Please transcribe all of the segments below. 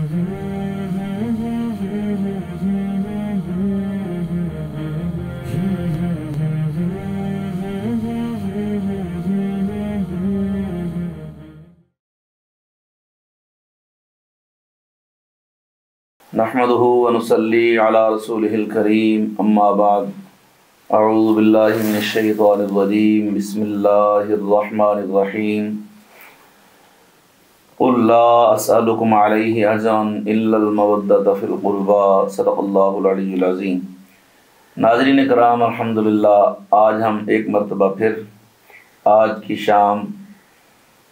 نحمده ونصلي على رسوله الكريم اما بعد اعوذ باللہ من الشیطان الرجیم بسم اللہ الرحمن الرحیم قل لا اسألكم علیہ اجرا الا المودۃ فی القربى صدق اللہ العلی العظیم۔ ناظرین کرام، الحمدللہ آج ہم ایک مرتبہ پھر آج کی شام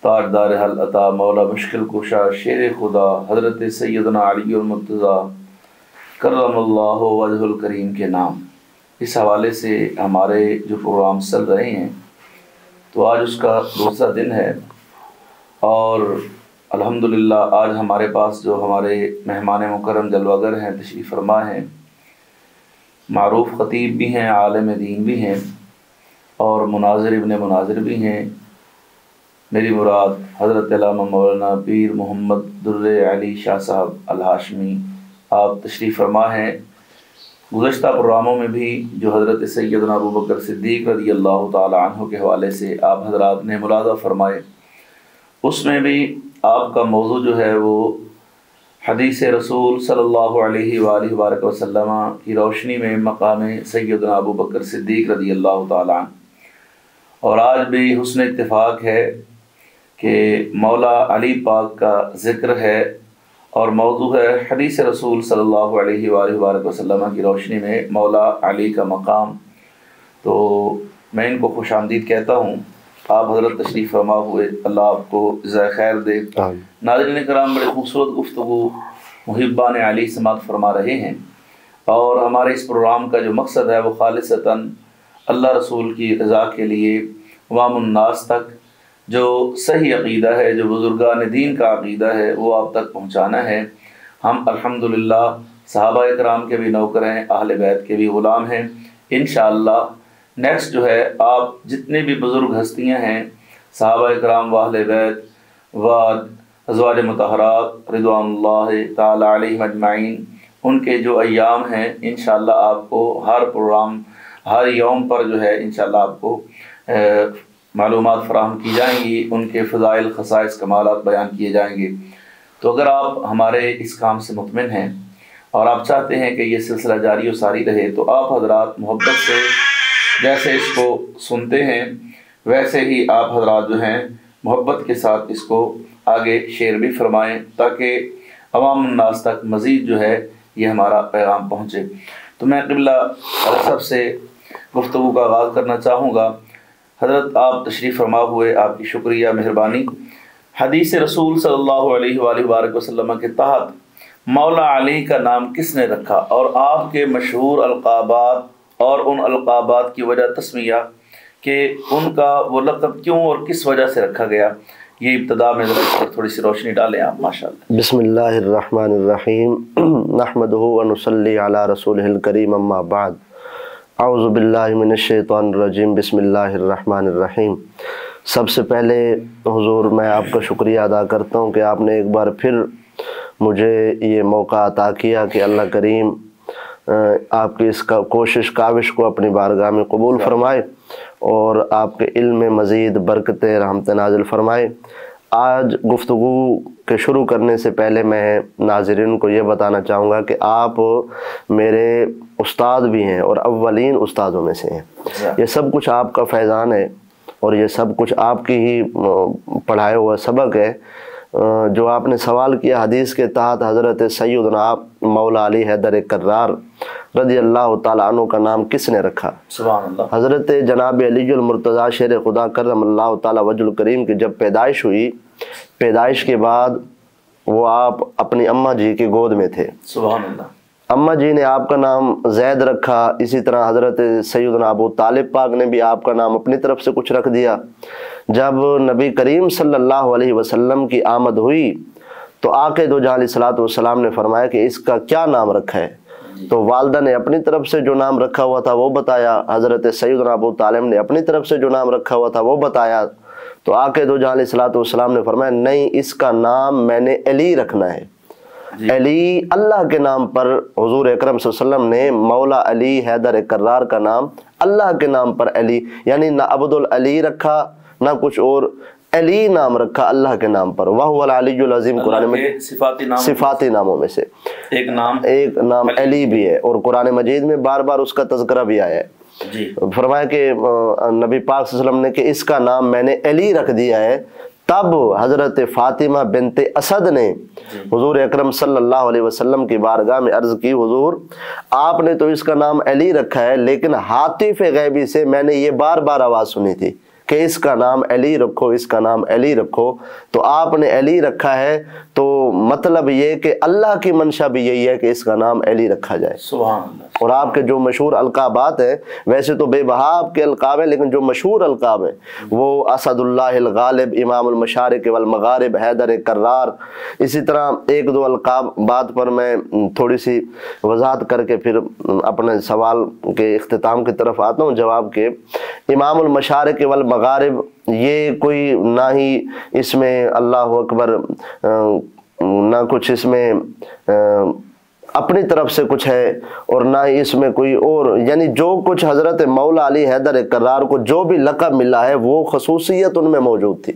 تاجدار حل عطا مولا مشکل کشا شیر خدا حضرت سیدنا علی المرتضیٰ کرم اللہ وجہ الکریم کے نام اس حوالے سے ہمارے جو پروگرام چل رہے ہیں، تو آج اس کا دوسرا دن ہے اور الحمدللہ آج ہمارے پاس جو ہمارے مہمان مکرم جلوہ گر ہیں، تشریف فرما ہیں، معروف خطیب بھی ہیں، عالم دین بھی ہیں اور مناظر ابن مناظر بھی ہیں۔ میری مراد حضرت علامہ مولانا پیر محمد در علی شاہ صاحب الہاشمی، آپ تشریف فرما ہیں۔ گزشتہ پروگراموں میں بھی جو حضرت سیدنا ابوبکر صدیق رضی اللہ تعالی عنہ کے حوالے سے آپ حضرات نے ملاحظہ فرمائے، اس میں بھی آپ کا موضوع جو ہے وہ حدیث رسول صلی اللہ علیہ وآلہ وبارک وسلم کی روشنی میں مقام سیدنا ابوبکر صدیق رضی اللہ تعالی عنہ، اور آج بھی حسن اتفاق ہے کہ مولا علی پاک کا ذکر ہے اور موضوع ہے حدیث رسول صلی اللہ علیہ وآلہ وبارک وسلم کی روشنی میں مولا علی کا مقام۔ تو میں ان کو خوش آمدید کہتا ہوں، آپ حضرت تشریف فرما ہوئے، اللہ آپ کو جزائے خیر دے۔ ناظرین کرام، بڑے خوبصورت گفتگو محبان علی سماعت فرما رہے ہیں اور ہمارے اس پروگرام کا جو مقصد ہے وہ خالصتاً اللہ رسول کی رضا کے لیے عوام الناس تک جو صحیح عقیدہ ہے، جو بزرگان دین کا عقیدہ ہے، وہ آپ تک پہنچانا ہے۔ ہم الحمدللہ صحابہ کرام کے بھی نوکر ہیں، اہل بیت کے بھی غلام ہیں۔ انشاءاللہ نیکسٹ جو ہے آپ جتنے بھی بزرگ ہستیاں ہیں، صحابہ کرام و اہل بیت و ازواج مطہرات رضوان اللہ تعالی علیہم اجمعین، ان کے جو ایام ہیں انشاءاللہ آپ کو ہر پروگرام ہر یوم پر جو ہے انشاءاللہ آپ کو معلومات فراہم کی جائیں گی، ان کے فضائل، خصائص، کمالات بیان کیے جائیں گے۔ تو اگر آپ ہمارے اس کام سے مطمئن ہیں اور آپ چاہتے ہیں کہ یہ سلسلہ جاری و ساری رہے، تو آپ حضرات محبت سے جیسے اس کو سنتے ہیں ویسے ہی آپ حضرات جو ہیں محبت کے ساتھ اس کو آگے شیئر بھی فرمائیں تاکہ عوام الناس تک مزید جو ہے یہ ہمارا پیغام پہنچے۔ تو میں قبلہ سب سے گفتگو کا آغاز کرنا چاہوں گا۔ حضرت آپ تشریف فرما ہوئے، آپ کی شکریہ، مہربانی۔ حدیث رسول صلی اللہ علیہ وآلہ وبارک وسلم کے تحت مولا علی کا نام کس نے رکھا اور آپ کے مشہور القابات اور ان القابات کی وجہ تسمیہ کہ ان کا وہ لقب کیوں اور کس وجہ سے رکھا گیا، یہ ابتدا میں ذرا اس پر تھوڑی سی روشنی ڈالیں آپ ماشاءاللہ۔ بسم اللہ الرحمن الرحیم، نحمدہ ونصلی علی رسولہ الکریم، اما بعد، اعوذ باللہ من الشیطان الرجیم، بسم اللہ الرحمن الرحیم۔ سب سے پہلے حضور میں آپ کا شکریہ ادا کرتا ہوں کہ آپ نے ایک بار پھر مجھے یہ موقع عطا کیا کہ اللہ کریم آپ کی اس کا کاوش کو اپنی بارگاہ میں قبول فرمائے اور آپ کے علم میں مزید برکتیں رحمت نازل فرمائے۔ آج گفتگو کے شروع کرنے سے پہلے میں ناظرین کو یہ بتانا چاہوں گا کہ آپ میرے استاد بھی ہیں اور اولین استادوں میں سے ہیں۔ یہ سب کچھ آپ کا فیضان ہے اور یہ سب کچھ آپ کی ہی پڑھائے ہوا سبق ہے۔ جو آپ نے سوال کیا حدیث کے تحت حضرت سیدنا مولا علی حیدر کرار رضی اللہ تعالیٰ عنہ کا نام کس نے رکھا؟ سبحان اللہ۔ حضرت جناب علی المرتضیٰ شیر خدا کرم اللہ تعالیٰ وجہ الکریم کی جب پیدائش ہوئی، پیدائش کے بعد وہ آپ اپنی اماں جی کی گود میں تھے۔ سبحان اللہ۔ اماں جی نے آپ کا نام زید رکھا، اسی طرح حضرت سیدنا ابو طالب پاک نے بھی آپ کا نام اپنی طرف سے کچھ رکھ دیا۔ جب نبی کریم صلی اللہ علیہ وسلم کی آمد ہوئی تو آقا دو جہاں علیہ الصلوۃ والسلام نے فرمایا کہ اس کا کیا نام رکھا ہے؟ تو والدہ نے اپنی طرف سے جو نام رکھا ہوا تھا وہ بتایا، حضرت سیدنا ابو طالب نے اپنی طرف سے جو نام رکھا ہوا تھا وہ بتایا، تو آقا دو جہاں علیہ الصلوۃ والسلام نے فرمایا نہیں، اس کا نام میں نے علی رکھنا ہے۔ علی اللہ کے نام پر حضور اکرم صلی اللہ علیہ وسلم نے مولا علی حیدر کرار کا نام اللہ کے نام پر علی، یعنی نہ عبد العلی رکھا نہ کچھ اور، علی نام رکھا اللہ کے نام پر۔ وَهُوَ الْعَلِيُّ الْعَظِيمُ قرآن میں صفاتی ناموں میں سے ایک نام علی بھی ہے، اور قرآن مجید میں بار بار اس کا تذکرہ بھی آیا ہے۔ فرمایا کہ نبی پاک صلی اللہ علیہ وسلم نے کہ اس کا نام میں نے علی رکھ دیا ہے، تب حضرت فاطمہ بنت اسد نے حضور اکرم صلی اللہ علیہ وسلم کی بارگاہ میں عرض کی، حضور آپ نے تو اس کا نام علی رکھا ہے، لیکن ہاتف غیبی سے میں نے یہ بار بار آواز سنی تھی کہ اس کا نام علی رکھو، اس کا نام علی رکھو، تو آپ نے علی رکھا ہے، تو مطلب یہ کہ اللہ کی منشا بھی یہی ہے کہ اس کا نام علی رکھا جائے۔ سبحان اللہ۔ اور آپ کے جو مشہور القابات ہیں، ویسے تو بے بہا آپ کے القاب ہیں، لیکن جو مشہور القاب ہیں وہ اسد اللہ الغالب، امام المشارق والمغارب، حیدر کرار، اسی طرح ایک دو القاب بات پر میں تھوڑی سی وضاحت کر کے پھر اپنے سوال کے اختتام کی طرف آتا ہوں جواب کے۔ امام المشارق والمغارب یہ کوئی نہ ہی اس میں اللہ اکبر نہ کچھ اس میں اپنی طرف سے کچھ ہے، اور نہ ہی اس میں کوئی اور، یعنی جو کچھ حضرت مولا علی حیدر کرار کو جو بھی لقب ملا ہے وہ خصوصیت ان میں موجود تھی،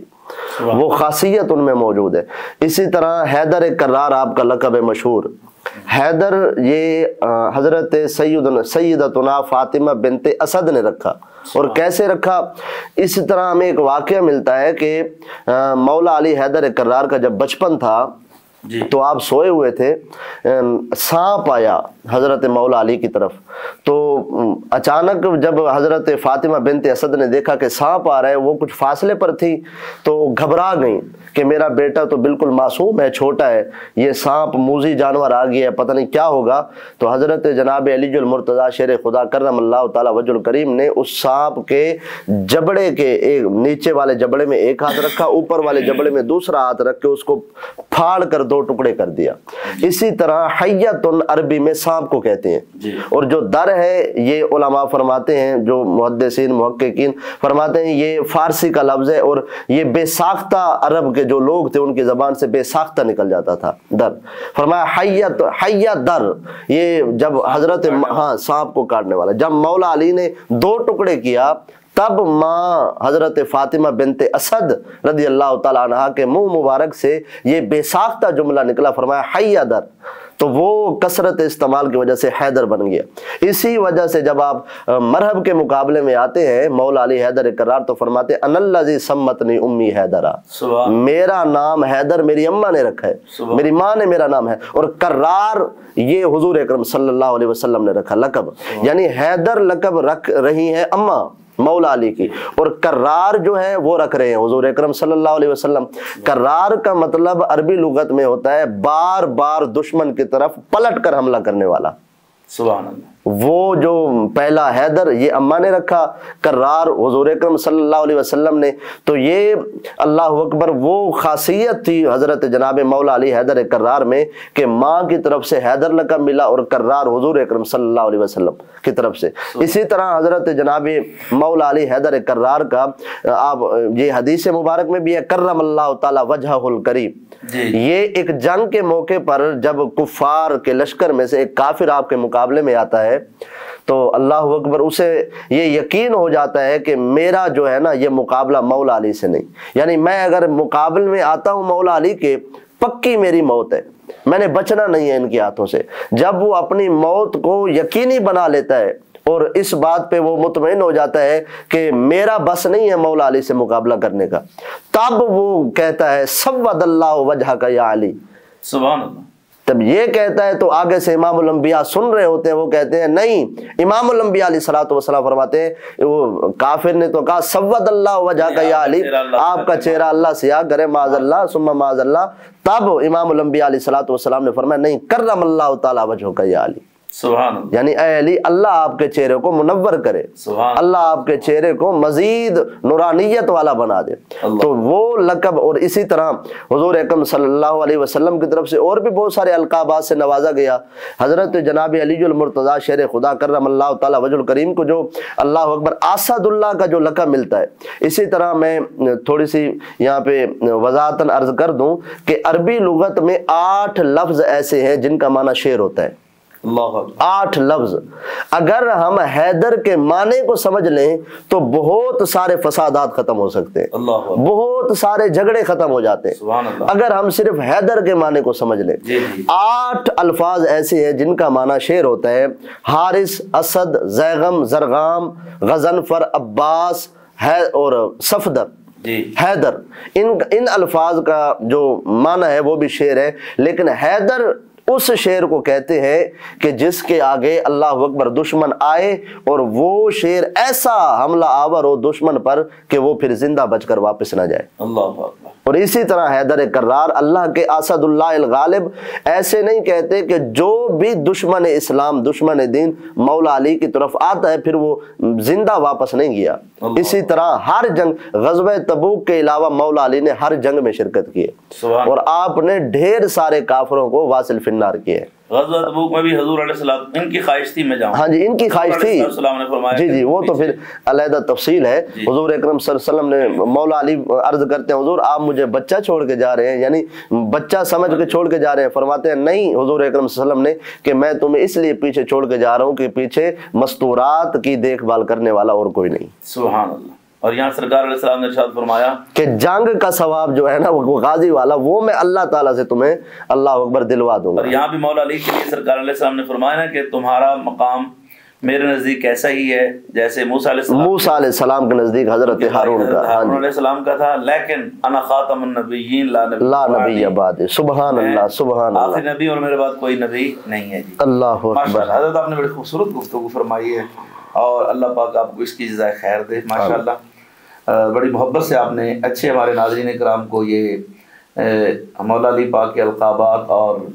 وہ خاصیت ان میں موجود ہے۔ اسی طرح حیدر کرار آپ کا لقب ہے مشہور۔ حیدر یہ حضرت سیدتنا فاطمہ بنت اسد نے رکھا، اور کیسے رکھا؟ اسی طرح ہمیں ایک واقعہ ملتا ہے کہ مولا علی حیدر کرار کا جب بچپن تھا تو آپ سوئے ہوئے تھے، سانپ آیا حضرت مولا علی کی طرف، تو اچانک جب حضرت فاطمہ بنت اسد نے دیکھا کہ سانپ آ رہا ہے، وہ کچھ فاصلے پر تھی تو گھبرا گئیں کہ میرا بیٹا تو بالکل معصوم ہے، چھوٹا ہے، یہ سانپ موذی جانور آ گیا ہے، پتہ نہیں کیا ہوگا۔ تو حضرت جناب علی المرتضیٰ شیر خدا کرم اللہ تعالی وجہ الکریم نے اس سانپ کے جبڑے کے نیچے والے جبڑے میں ایک ہاتھ رکھا، اوپر والے جبڑے میں دوسرا ہاتھ رکھ کے اس کو پھاڑ کر دو ٹکڑے کر دیا۔ اسی طرح حیتن عربی میں سانپ کو کہتے ہیں، اور جو در ہے یہ علماء فرماتے ہیں، جو محدثین محققین فرماتے ہیں یہ فارسی کا لفظ ہے، اور یہ بے ساختہ عرب کے جو لوگ تھے ان کی زبان سے بے ساختہ نکل جاتا تھا در۔ فرمایا حیت در، یہ جب حضرت سانپ کو کاٹنے والا، جب مولا علی نے دو ٹکڑے کیا تب ماں حضرت فاطمہ بنت اسد رضی اللہ تعالیٰ عنہ کے منہ مبارک سے یہ بے ساختہ جملہ نکلا، فرمایا حیدر، تو وہ کثرت استعمال کی وجہ سے حیدر بن گیا۔ اسی وجہ سے جب آپ مرحب کے مقابلے میں آتے ہیں مولا علی حیدر کرار تو فرماتے ہیں ان الذی سمتنی امی حیدرا، میرا نام حیدر میری اماں نے رکھا ہے، میری ماں نے میرا نام ہے، اور کرار یہ حضور اکرم صلی اللہ علیہ وسلم نے رکھا لقب، یعنی حیدر لقب رکھ رہی ہیں اماں مولا علی کی، اور کرار جو ہے وہ رکھ رہے ہیں حضور اکرم صلی اللہ علیہ وسلم۔ کرار کا مطلب عربی لغت میں ہوتا ہے بار بار دشمن کی طرف پلٹ کر حملہ کرنے والا۔ سبحان اللہ۔ وہ جو پہلا حیدر یہ اماں نے رکھا، کرار حضور اکرم صلی اللہ علیہ وسلم نے، تو یہ اللہ اکبر وہ خاصیت تھی حضرت جناب مولا علی حیدر کرار میں کہ ماں کی طرف سے حیدر لقب ملا اور کرار حضور اکرم صلی اللہ علیہ وسلم کی طرف سے۔ اسی طرح حضرت جناب مولا علی حیدر کرار کا آپ یہ حدیث مبارک میں بھی ہے، کرم اللہ تعالی وجہہ الکریم، یہ ایک جنگ کے موقع پر جب کفار کے لشکر میں سے ایک کافر آپ کے مقابلے میں آتا ہے تو اللہ اکبر اسے یہ یقین ہو جاتا ہے کہ میرا جو ہے نا یہ مقابلہ مولا علی سے نہیں، یعنی میں اگر مقابل میں آتا ہوں مولا علی کے پکی میری موت ہے، میں نے بچنا نہیں ہے ان کے ہاتھوں سے۔ جب وہ اپنی موت کو یقینی بنا لیتا ہے اور اس بات پہ وہ مطمئن ہو جاتا ہے کہ میرا بس نہیں ہے مولا علی سے مقابلہ کرنے کا، تب وہ کہتا ہے سود اللہ وجہ کا یا علی، سبحان اللہ۔ جب یہ کہتا ہے تو آگے سے امام الانبیاء سن رہے ہوتے ہیں، وہ کہتے ہیں نہیں، امام الانبیاء علیہ الصلوۃ والسلام فرماتے ہیں وہ کافر نے تو کہا سود اللہ وجہ کا یا علی، آپ کا چہرہ اللہ سیاہ کرے معاذ اللہ ثم معاذ اللہ، تب امام الانبیاء علیہ الصلوۃ والسلام نے فرمایا نہیں، کرم اللہ تعالی وجہ کا یا علی، सुभान अल्लाह। यानी ऐ अली अल्लाह आपके चेहरे को मुनव्वर करे, सुभान अल्लाह आपके चेहरे को मजीद नूरानियत वाला बना दे। तो वो लक़ब, और इसी तरह हुजूर अकरम सल्लल्लाहु अलैहि वसल्लम की तरफ से और भी बहुत सारे अलकाबात से नवाजा गया। हज़रत जनाब अलीजुल मुर्तज़ा शेर खुदा करमल्लाहु तआला वजहुल करीम को जो अल्लाह अकबर आसादुल्लाह का जो लक़ब मिलता है। इसी तरह मैं थोड़ी सी यहाँ पे वज़ाहतन अर्ज़ कर दूँ कि अरबी लुगत में 8 लफ्ज़ ऐसे हैं जिनका माना शेर होता है। 8 लफ्ज। अगर हम हैदर के माने को समझ लें तो बहुत सारे फसादात खत्म हो सकते हैं, बहुत सारे झगड़े खत्म हो जाते हैं अगर हम सिर्फ हैदर के माने को समझ लें। 8 अल्फाज ऐसे हैं जिनका माना शेर होता है। हारिस, असद, जैगम, जरगाम, गजनफर, अब्बास है और सफदर, हैदर। इन अल्फाज का जो माना है वो भी शेर है। लेकिन हैदर उस शेर को कहते हैं कि जिसके आगे अल्लाह अकबर दुश्मन आए और वो शेर ऐसा हमला आवर हो दुश्मन पर कि वो फिर जिंदा बचकर वापस ना जाए। अल्लाह। और इसी तरह हैदर कर्रार, अल्लाह के असदुल्लाह अल गालिब, ऐसे नहीं कहते कि जो भी दुश्मन इस्लाम, दुश्मन दीन मौला अली की तरफ आता है फिर वो जिंदा वापस नहीं गया। इसी तरह हर जंग, ग़ज़वा तबूक के अलावा मौला अली ने हर जंग में शिरकत की है और आपने ढेर सारे काफिरों को वासिल फिन्नार किए। ग़ज़वा तबूक में भी हुज़ूर अलैहिस्सलाम इनकी ख्वाहिश थी मैं जाऊं। हाँ जी, इनकी ख्वाहिश थी जी जी, वो तो फिर अलहदा तफसील है। हुज़ूर अकरम सल्लल्लाहु अलैहि वसल्लम ने, मौला अली अर्ज करते हैं हुज़ूर आप मुझे बच्चा छोड़ के जा रहे हैं, यानी बच्चा समझ के छोड़ के जा रहे हैं। फरमाते हैं नहीं हुज़ूर अकरम सल्लल्लाहु अलैहि वसल्लम ने कि मैं तुम्हें इसलिए पीछे छोड़ के जा रहा हूँ कि पीछे मस्तूरात की देखभाल करने वाला और कोई नहीं। सुभान अल्लाह। और यहाँ सरकार अलैहिस्सलाम ने इरशाद फरमाया कि जंग का सवाब जो है ना वो गाजी वाला, वो मैं अल्लाह ताला से तुम्हें अल्लाह अकबर दिलवा दूंगा। और यहाँ भी मौला अली के लिए सरकार अलैहिस्सलाम ने फरमाया ना कि तुम्हारा मकाम मेरे नजदीक ऐसा ही है जैसे मूसा अलैहिस्सलाम के नजदीक हजरत हारून का था, लेकिन अना खातमुन नबिय्यीन ला नबी बाद। सुभान अल्लाह, सुभान अल्लाह। आखिरी नबी और मेरे बाद कोई नबी नहीं है जी। अल्लाह अकबर। हजरत आपने बड़ी खूबसूरत गुफ्तगू फरमाई है और अल्लाह पाक आपको इसकी जज़ाए खैर दे माशाअल्लाह। बड़ी मोहब्बत से आपने अच्छे हमारे नाज़रीन कराम को ये मौला अली पाक के अलक़ाबात और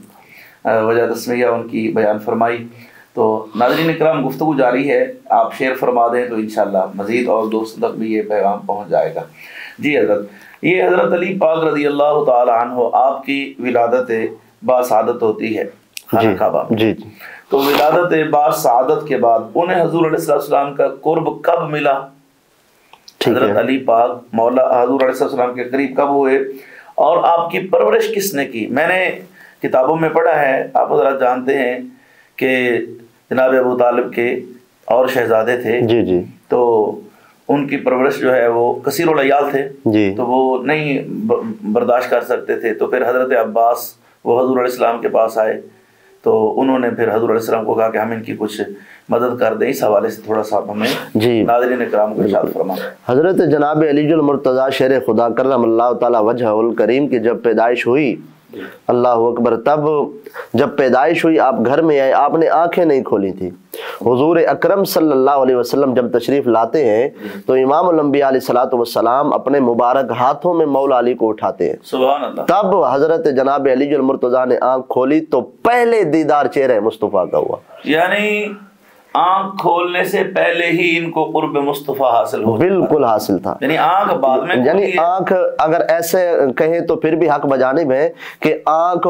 वजह तस्मिया उनकी बयान फरमाई। तो नाज़रीन कराम गुफ्तगू जारी है, आप शेयर फरमा दें तो इंशाअल्लाह मज़ीद और दोस्तों तक भी ये पैगाम पहुँच जाएगा। जी हज़रत, ये हज़रत अली पाक रज़ी अल्लाह ताला अन्हु आपकी विलादत बासआदत होती है खाना काबा में। तो विलादत बासआदत के बाद उन्हें हुज़ूर अलैहिस्सलाम का कुर्ब कब मिला? हज़रत अली पाक मौला हुज़ूर अलैहिस्सलाम के करीब कब हुए और आपकी परवरिश किसने की? मैंने किताबों में पढ़ा है, आप हज़रत जानते हैं कि जनाब अबू तालिब के और शहजादे थे जी जी, तो उनकी परवरिश जो है वो कसीरुल अयाल थे जी, तो वो नहीं बर्दाश्त कर सकते थे। तो फिर हज़रत अब्बास वो हुज़ूर अलैहिस्सलाम के पास आए तो उन्होंने फिर हुज़ूर अलैहिस्सलाम को कहा कि हम इनकी कुछ मदद कर दें। इस हवाले से थोड़ा सा हमें जी नाज़रीन किराम को इरशाद फरमा। हज़रत जनाब अलीजुल मुर्तज़ा शेर खुदा करमल्लाहु तआला वजहुल करीम की जब पैदाइश हुई, अल्लाह अकबर, तब जब पैदाइश हुई आप घर में आए, आपने आंखें नहीं खोली थी। हुजूर अकरम सल्लल्लाहु अलैहि वसल्लम जब तशरीफ लाते हैं तो इमामुल अंबिया अलैहिस्सलातु वस्सलाम अपने मुबारक हाथों में मौला अली को उठाते हैं। सुभान अल्लाह। तब हजरत जनाब अलीजुल मुर्तज़ा ने आंख खोली तो पहले दीदार चेहरे मुस्तफ़ा का हुआ, यानी आंख खोलने से पहले ही इनको कुर्ब मुस्तफ़ा हासिल हो, बिल्कुल हासिल था। यानी आंख बाद में, यानी आंख अगर ऐसे कहें तो फिर भी हक बजानिब है कि आंख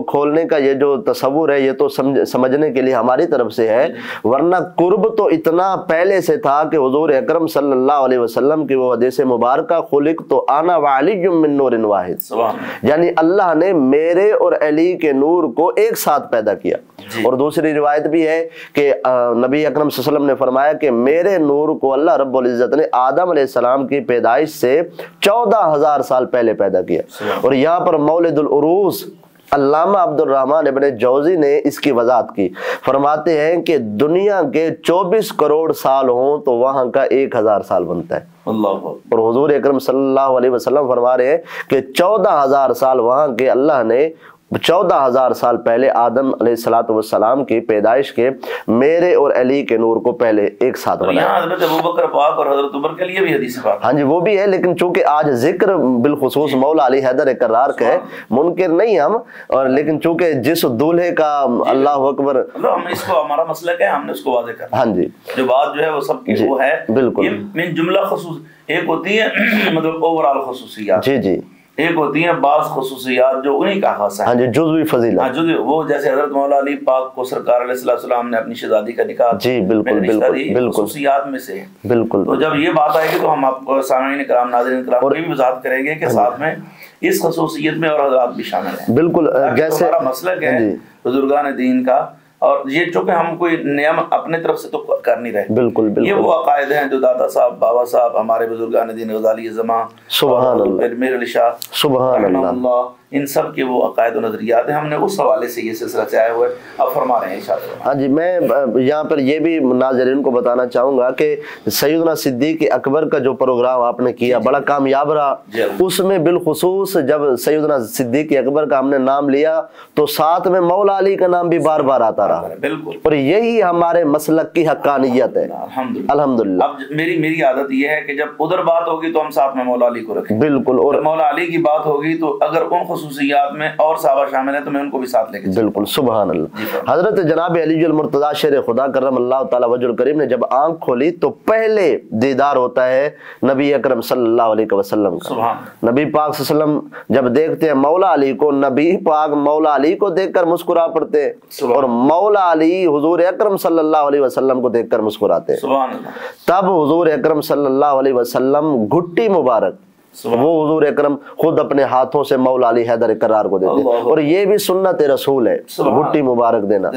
खोलने का ये जो तसव्वुर है ये तो समझने के लिए हमारी तरफ से है, वरना कुर्ब तो इतना पहले से था कि हुजूर अकरम सल्लल्लाहु अलैहि वसल्लम की वो हदीस मुबारका खुलिक तो आना व अलीयुम मिन नूरिन वाहिद, यानी अल्लाह ने मेरे और अली के नूर को एक साथ पैदा किया। और दूसरी रिवायत भी है कि नबी अकरम सल्लल्लाहु अलैहि वसल्लम ने फरमाया कि मेरे नूर को अल्लाह रब्बुल इज्जत ने आदम अलैहिस्सलाम की पैदाइश से 14,000 साल पहले पैदा किया। और यहाँ पर मौलिदुल उरूस अल्लामा अब्दुल रहमान इब्न जौज़ी ने इसकी वजाहत की, फरमाते हैं कि दुनिया के 24 करोड़ साल हों तो वहाँ का 1,000 साल बनता है। और हुजूर अकरम सल्लल्लाहु अलैहि वसल्लम फरमा रहे हैं कि 14,000 साल वहाँ के अल्लाह ने 14,000 साल पहले आदम अलैहिस्सलाम की पैदाइश के मेरे और अली के नूर को पहले एक साथ बनाया। हज़रत अबू बकर पाक और हज़रत उमर के लिए भी हदीस पाक। हाँ जी, वो भी है, लेकिन चूंकि आज जिक्र बिलखुसूस मौला अली हैदर कर्रार का है, मुनकिर नहीं हम, और लेकिन चूंकि जिस दूल्हे का अल्लाह अकबर, हम इसको हमारा मसलक है, हमने उसको वाज़ेह करना। हाँ जी, जो बात जो है वो सबकी वो है, बिल्कुल, मिन जुमला खुसूस, एक होती है मतलब ओवरऑल खुसूसियात, जी जी, एक होती है बाज़ खुसूसियात जो उन्हीं का खास है। हाँ जी, जुज़वी फजीलत। हाँ, जुज़वी, वो जैसे हज़रत मौला अली पाक को सरकार अलैहिस्सलाम ने अपनी शहज़ादी का निकाह, जी बिल्कुल बिल्कुल बिल्कुल, खुसूसियात में से बिल्कुल। तो जब ये बात आएगी तो हम आपको सामईन किराम, नाज़रीन किराम को भी वज़ाहत करेंगे कि साथ में इस खुसूसियत में और हज़रात भी शामिल हैं। बिल्कुल, जैसे हमारा मसलक है बुजुर्गान दीन का, और ये चूंकि हम कोई नियम अपने तरफ से तो कर नहीं रहे, बिल्कुल बिल्कुल, ये वो अकायदे हैं जो दादा साहब, बाबा साहब, हमारे बुजुर्गान दीन गज़ाली ज़मा, सुभान अल्लाह, मीर अली शाह, सुभान अल्लाह, इन सब के वो अकायद और नजरियात हैं। हमने उस हवाले से ये सिलसिला चलाया हुआ है, अब फरमा रहे हैं इंशाअल्लाह। हाँ जी, मैं यहाँ पर ये भी नाज़रीन को बताना चाहूँगा कि सैयदना सिद्दीक़ अकबर का जो प्रोग्राम आपने किया बड़ा कामयाब रहा। उसमें बिलखुसूस जब सैयदना सिद्दीक़ अकबर का हमने नाम लिया तो साथ में मौला अली का नाम भी बार बार आता रहा। बिल्कुल, और यही हमारे मसलक की हक्कानियत है, अल्हम्दुलिल्लाह। अब मेरी आदत ये है कि जब उधर बात होगी तो हम साथ में मौला अली को रखें, बिल्कुल, और मौला अली की बात होगी तो अगर उन खुसूसियात में और साहबा शामिल है तो मैं उनको भी साथ लेके, बिल्कुल, सुभान अल्लाह। हजरत जनाब अली मुर्तज़ा शेर खुदा करमल्लाहु तआला वजहुल करीम ने जब आंख खोली तो पहले दीदार होता है नबी अकरम सल्लल्लाहु अलैहि वसल्लम का। नबी पाक सल्लल्लाहु अलैहि वसल्लम जब देखते हैं मौला अली को, नबी पाक मौला अली को देखकर मुस्कुरा पड़ते हैं और मौला अली हुजूर अकरम सल्लल्लाहु अलैहि वसल्लम को देखकर मुस्कुराते हैं। तब हुजूर अकरम सल्लल्लाहु अलैहि वसल्लम घुट्टी मुबारक वो हुजूर अकरम खुद अपने हाथों से मौला अली हैदर कर्रार को देते, और ये भी सुन्नत रसूल है घुट्टी मुबारक देना।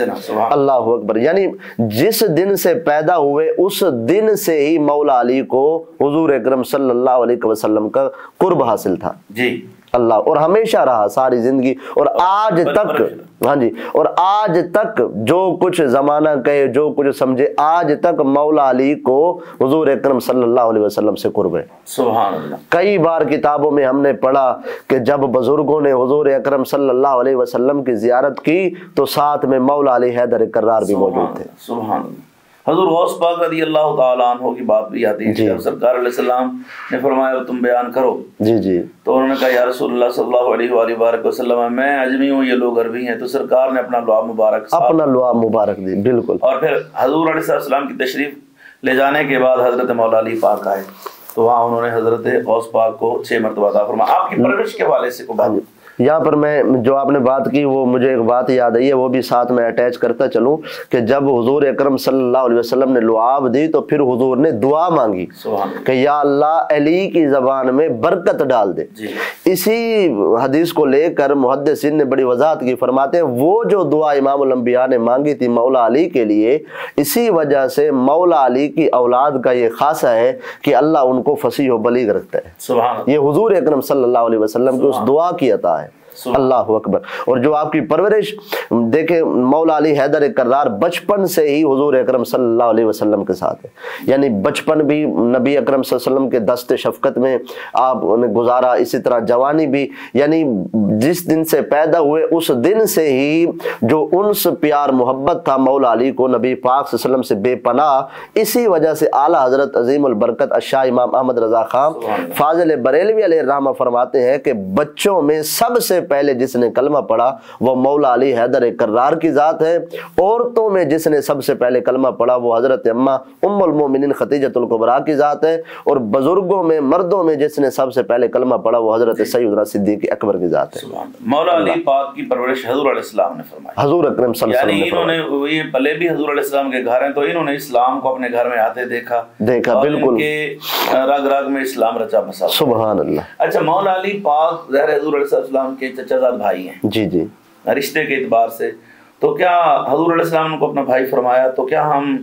अल्लाह अकबर। यानी जिस दिन से पैदा हुए उस दिन से ही मौला अली को हुजूर अकरम सल्लल्लाहु अलैहि वसल्लम का कुर्ब हासिल था जी, अल्लाह, और हमेशा रहा सारी जिंदगी, और आज तक, हाँ जी, और आज तक जो कुछ जमाना कहे, जो कुछ समझे, आज तक मौला अली को हुजूर अकरम सल्लल्लाहु अलैहि वसल्लम से कुर्ब है। सुभान अल्लाह। कई बार किताबों में हमने पढ़ा कि जब बुजुर्गों ने हुजूर अकरम सल्लल्लाहु अलैहि वसल्लम की जियारत की तो साथ में मौला अली हैदर कर्रार भी मौजूद थे। सुभान अल्लाह। हज़ूर गौस पाक रज़ी अल्लाह तआला अन्हु की बात भी आती है, जब सरकार अलैहिस्सलाम ने फरमाया तुम बयान करो, जी जी, तो उन्होंने कहा या रसूलुल्लाह सल्लल्लाहु अलैहि वसल्लम मैं अजमी हूँ, ये लोग अरबी हैं, तो सरकार ने अपना लुआब मुबारक दी, बिल्कुल। और फिर हज़ूर अलैहिस्सलाम की तशरीफ ले जाने के बाद हजरत मौला अली पाक आए तो वहाँ उन्होंने हजरत गौस पाक को 6 मरतबा अता फरमाया। आपकी परवरिश के हवाले से को बात, यहाँ पर मैं जो आपने बात की वो मुझे एक बात याद आई है, वो भी साथ में अटैच करता चलूं कि जब हुजूर अकरम सल्लल्लाहु अलैहि वसल्लम ने लुआब दी तो फिर हुजूर ने दुआ मांगी कि या अल्लाह अली की ज़बान में बरकत डाल दे। इसी हदीस को लेकर मुहद्दिसीन ने बड़ी वजाहत की, फरमाते हैं वो जो दुआ इमामुल अंबिया ने मांगी थी मौला अली के लिए, इसी वजह से मौला अली की औलाद का ये खासा है कि अल्लाह उनको फसीह व बलीग रखता है। ये हुजूर अकरम सल्लल्लाहु अलैहि वसल्लम की उस दुआ की अता है। अल्लाह अकबर। और जो आपकी परवरिश देखे, मौला अली हैदर कर्रार बचपन से ही हुजूर अकरम सल्लल्लाहु अलैहि वसल्लम के साथ है, यानी बचपन भी नबी अकरम सल्लल्लाहु अलैहि वसल्लम के दस्ते शफकत में आपने गुजारा, इसी तरह जवानी भी, यानी जिस दिन से पैदा हुए उस दिन से ही जो उनस प्यार मोहब्बत था मौला अली को नबी पाक सल्लल्लाहु अलैहि वसल्लम से बेपनाह, इसी वजह से आला हजरत अजीमुल बरकत अशाह इमाम अहमद रजा खान फाजिल बरेलवी अलैहि रहमा फरमाते हैं कि बच्चों में सबसे पहले जिसने कलमा पढ़ा वो मौला अली हैदर कर्रार की जात है। औरतों में जिसने सबसे पहले कलमा पढ़ा वो हजरत अम्मा उम्मुल मोमिनीन खदीजतुल कुबरा की जात है। और बुजुर्गों में मर्दों में जिसने सबसे पहले कलमा पढ़ा वो हजरत सैयदना सिद्दीक़ अकबर की जात है। मौला अली पाक की परवरिश हजूर अलैहिस्सलाम ने फरमाई, हजूर अकरम सल्लल्लाहु अलैहि वसल्लम ने, इन्होंने ये पले भी हजूर अलैहिस्सलाम के घर हैं तो इन्होंने इस्लाम को अपने घर में आते देखा, बिल्कुल, इनके रग रग में इस्लाम रचा बसा। सुभान अल्लाह। अच्छा, मौला अली पाक ज़ाहिर हजूर अलैहिस्सलाम के चचाजाद भाई हैं, जी जी, रिश्ते के एतबार से, तो क्या हजूर अलैहिस्सलाम को अपना भाई फरमाया, तो क्या हम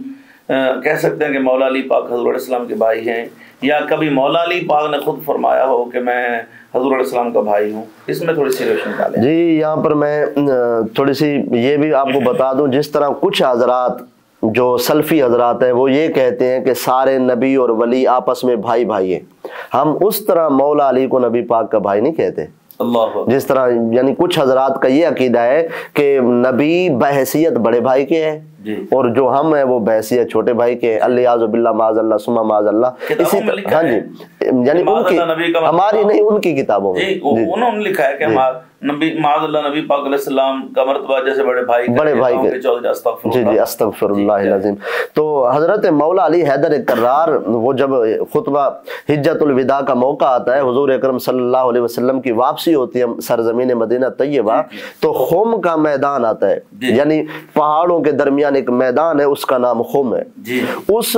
कह सकते हैं कि मौला अली पाक हजूर अलैहिस्सलाम के भाई हैं, या कभी मौला अली पाक ने खुद फरमाया हो कि मैं हजूर अलैहिस्सलाम का भाई हूँ? इसमें थोड़ी सी रोशनी डालें। जी, यहाँ पर मैं थोड़ी सी ये भी आपको बता दूं, जिस तरह कुछ हजरात जो सल्फी हजरात हैं वो ये कहते हैं कि सारे नबी और वली आपस में भाई भाई हैं, हम उस तरह मौला अली को नबी पाक का भाई नहीं कहते। اللہ جس طرح یعنی کچھ حضرات کا یہ عقیدہ ہے کہ نبی بحیثیت بڑے بھائی کے ہیں اور جو ہم ہیں وہ بحیثیت چھوٹے بھائی کے، الیاذ باللہ معاذ اللہ ثم معاذ اللہ، اسی طرح ہاں جی یعنی ان کی ہماری نہیں ان کی کتابوں میں انہوں نے لکھا ہے کہ نبی معاذ اللہ نبی پاک علیہ السلام کا مرتبہ جیسے بڑے بھائی کے جی جی استغفر اللہ العظیم۔ تو حضرت مولا علی حیدر کرار وہ جب خطبہ حجۃ الوداع کا موقع آتا ہے، حضور اکرم صلی اللہ علیہ وسلم کی واپسی ہوتی ہے سرزمین مدینہ طیبہ، تو خم کا میدان آتا ہے، یعنی پہاڑوں کے درمیان ایک میدان ہے، اس کا نام خم ہے۔ اس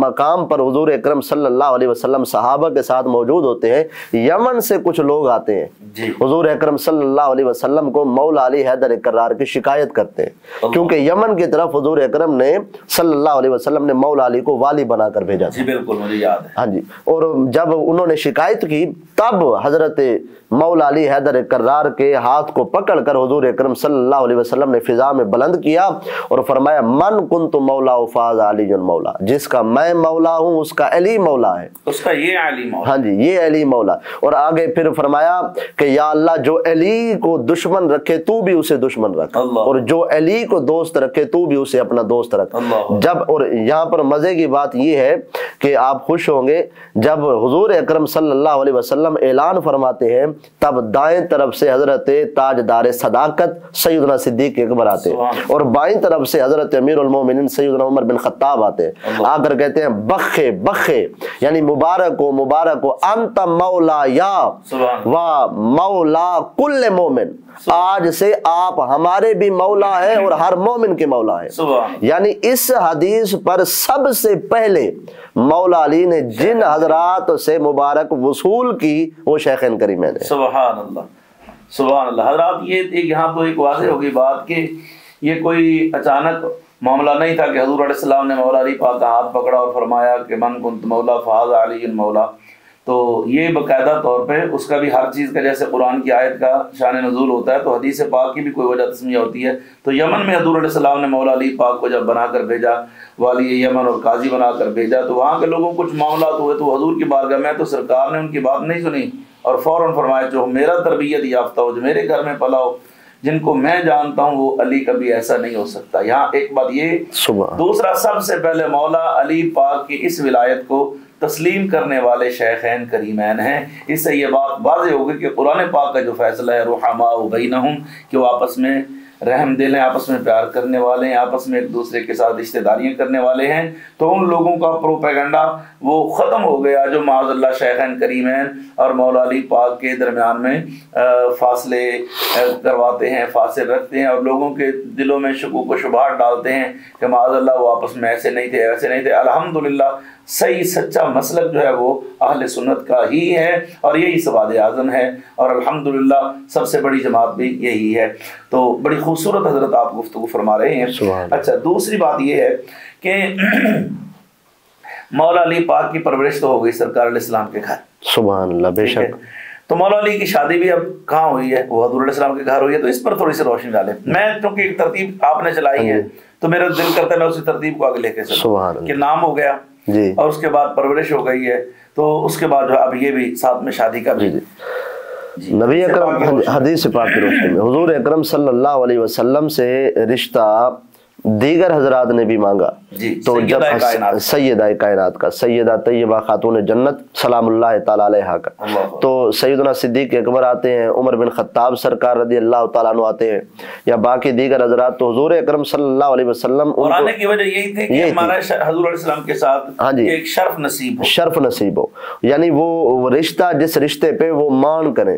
مقام پر حضور اکرم صلی اللہ علیہ وسلم صحابہ کے ساتھ موجود ہوتے ہیں، یمن سے کچھ لوگ آتے ہیں، حضور اکرم صلی اللہ علیہ وسلم کو مولا علی حیدر کرار کی شکایت کرتے ہیں، کیونکہ یمن کی طرف حضور اکرم نے صلی اللہ علیہ وسلم نے مولا علی کو والی بنا کر بھیجا تھا۔ جی بالکل مجھے یاد ہے۔ ہاں جی، اور جب انہوں نے شکایت کی تب حضرت مولا علی حیدر کرار کے ہاتھ کو پکڑ کر حضور اکرم صلی اللہ علیہ وسلم نے فضا میں بلند کیا اور فرمایا من کنت مولا فاز علی مولا، جس کا میں مولا ہوں اس کا علی مولا ہے، اس کا یہ علی مولا، ہاں جی یہ علی مولا۔ اور آگے پھر فرمایا کہ یا اللہ جو علی کو دشمن رکھے تو بھی اسے دشمن رکھ، اور جو علی کو دوست رکھے تو بھی اسے اپنا دوست رکھ۔ جب اور یہاں پر مزے کی بات یہ ہے کہ آپ خوش ہوں گے، جب حضور اکرم صلی اللہ علیہ وسلم اعلان فرماتے ہیں تب دائیں طرف سے حضرت تاجدار صداقت سیدنا صدیق اکبر آتے ہیں اور بائیں طرف سے حضرت امیر المومنین سیدنا عمر بن خطاب آتے ہیں، آ کر کہتے ہیں بخے بخے یعنی مبارک ہو انت مولا یا و مولا کل مومن، آج سے آپ ہمارے بھی مولا ہیں اور ہر مومن کے مولا ہیں۔ یعنی اس حدیث پر سب سے پہلے مولا علی نے جن حضرات سے مبارک وصول کی وہ شیخین کریمین ہیں۔ سبحان اللہ سبحان اللہ۔ حضرات یہ یہاں تو ایک واضح ہوگی بات کہ یہ کوئی اچانک معاملہ نہیں تھا کہ حضور علیہ السلام نے مولا علی پاک کا ہاتھ پکڑا اور فرمایا کہ من کنت مولا فاز علی مولا، تو یہ باقاعدہ طور پہ اس کا بھی ہر چیز کا جیسے قرآن کی آیت کا شان نزول ہوتا ہے تو حدیث پاک کی بھی کوئی وجہ تسمیہ ہوتی ہے۔ تو یمن میں حضور علیہ السلام نے مولا علی پاک کو جب بنا کر بھیجا، والی یمن اور قاضی بنا کر بھیجا، تو وہاں کے لوگوں کو کچھ معاملات ہوئے تو حضور کی بارگاہ میں تو سرکار نے ان کی بات نہیں سنی اور فوراً فرمایا جو میرا تربیت یافتہ ہو، جو میرے گھر میں پلا ہو، جن کو میں جانتا ہوں وہ علی کبھی ایسا نہیں ہو سکتا۔ یہاں ایک بات یہ، دوسرا سب سے پہلے مولا علی پاک کی اس ولایت کو تسلیم کرنے والے شیخین کریمین ہیں۔ اس سے یہ بات واضح ہوگی کہ قرآن پاک کا جو فیصلہ ہے رحماء بینہم، کہ وہ آپس میں رحم دل ہیں، آپس میں پیار کرنے والے ہیں، آپس میں ایک دوسرے کے ساتھ رشتہ داریاں کرنے والے ہیں، تو ان لوگوں کا پروپیگنڈا وہ ختم ہو گیا جو معاذ اللہ شیخین کریمین اور مولا علی پاک کے درمیان میں فاصلے کرواتے ہیں، فاصل رکھتے ہیں اور لوگوں کے دلوں میں شکوک و شبہات ڈالتے ہیں کہ معاذ اللہ وہ آپس میں ایسے نہیں تھے ایسے نہیں تھے۔ الحمدللہ صحیح سچا مسلک جو ہے وہ اہل سنت کا ہی ہے اور یہی سواد اعظم ہے، اور الحمدللہ سب سے بڑی جماعت بھی یہی ہے۔ تو بڑی خوبصورت حضرت آپ گفتگو فرما رہے ہیں۔ اچھا دوسری بات یہ ہے کہ مولا علی پاک کی پرورش تو ہو گئی سرکار علیہ السلام کے گھر، سبحان اللہ، بے شک۔ تو مولا علی کی شادی بھی اب کہاں ہوئی ہے؟ وہ حضور علیہ السلام کے گھر ہوئی ہے۔ تو اس پر تھوڑی سی روشنی ڈالیں۔ میں کیونکہ ایک ترتیب آپ نے چلائی ہے تو میرا دل کرتا ہے میں اسی ترتیب کو آگے لے کے چلوں کہ نام ہو گیا اور اس کے بعد پرورش ہو گئی ہے، تو اس کے بعد جو اب یہ بھی ساتھ میں شادی کا بھی نبی اکرم حدیث پاک کی روشنی میں حضور اکرم صلی اللہ علیہ وسلم سے رشتہ دیگر حضرات نے بھی مانگا، تو جب سیدہ کائنات کا سیدہ طیبہ خاتون جنت سلام اللہ تعالی علیہا کا، تو سیدنا صدیق اکبر آتے ہیں، عمر بن خطاب سرکار رضی اللہ تعالیٰ عنہ آتے ہیں، یا باقی دیگر حضرات، تو حضور اکرم صلی اللہ علیہ وسلم آنے کی وجہ یہی تھی کہ ہمارا حضور علیہ السلام کے ساتھ ایک شرف نصیب ہو، شرف نصیب ہو، یعنی وہ رشتہ جس رشتے پہ وہ مان کریں،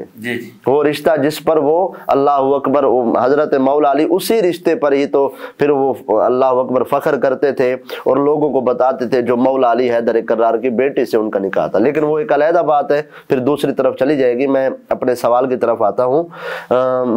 وہ رشتہ جس پر وہ اللہ اکبر، حضرت مولا علی اسی رشتے پر ہی تو پھر وہ اللہ اکبر فخر کرتے تھے اور لوگوں کو بتاتے تھے جو مولا علی حیدر کرار کی بیٹی سے ان کا نکاح تھا۔ لیکن وہ ایک علیحدہ بات ہے، پھر دوسری طرف چلی جائے گی۔ میں اپنے سوال کی طرف آتا ہوں۔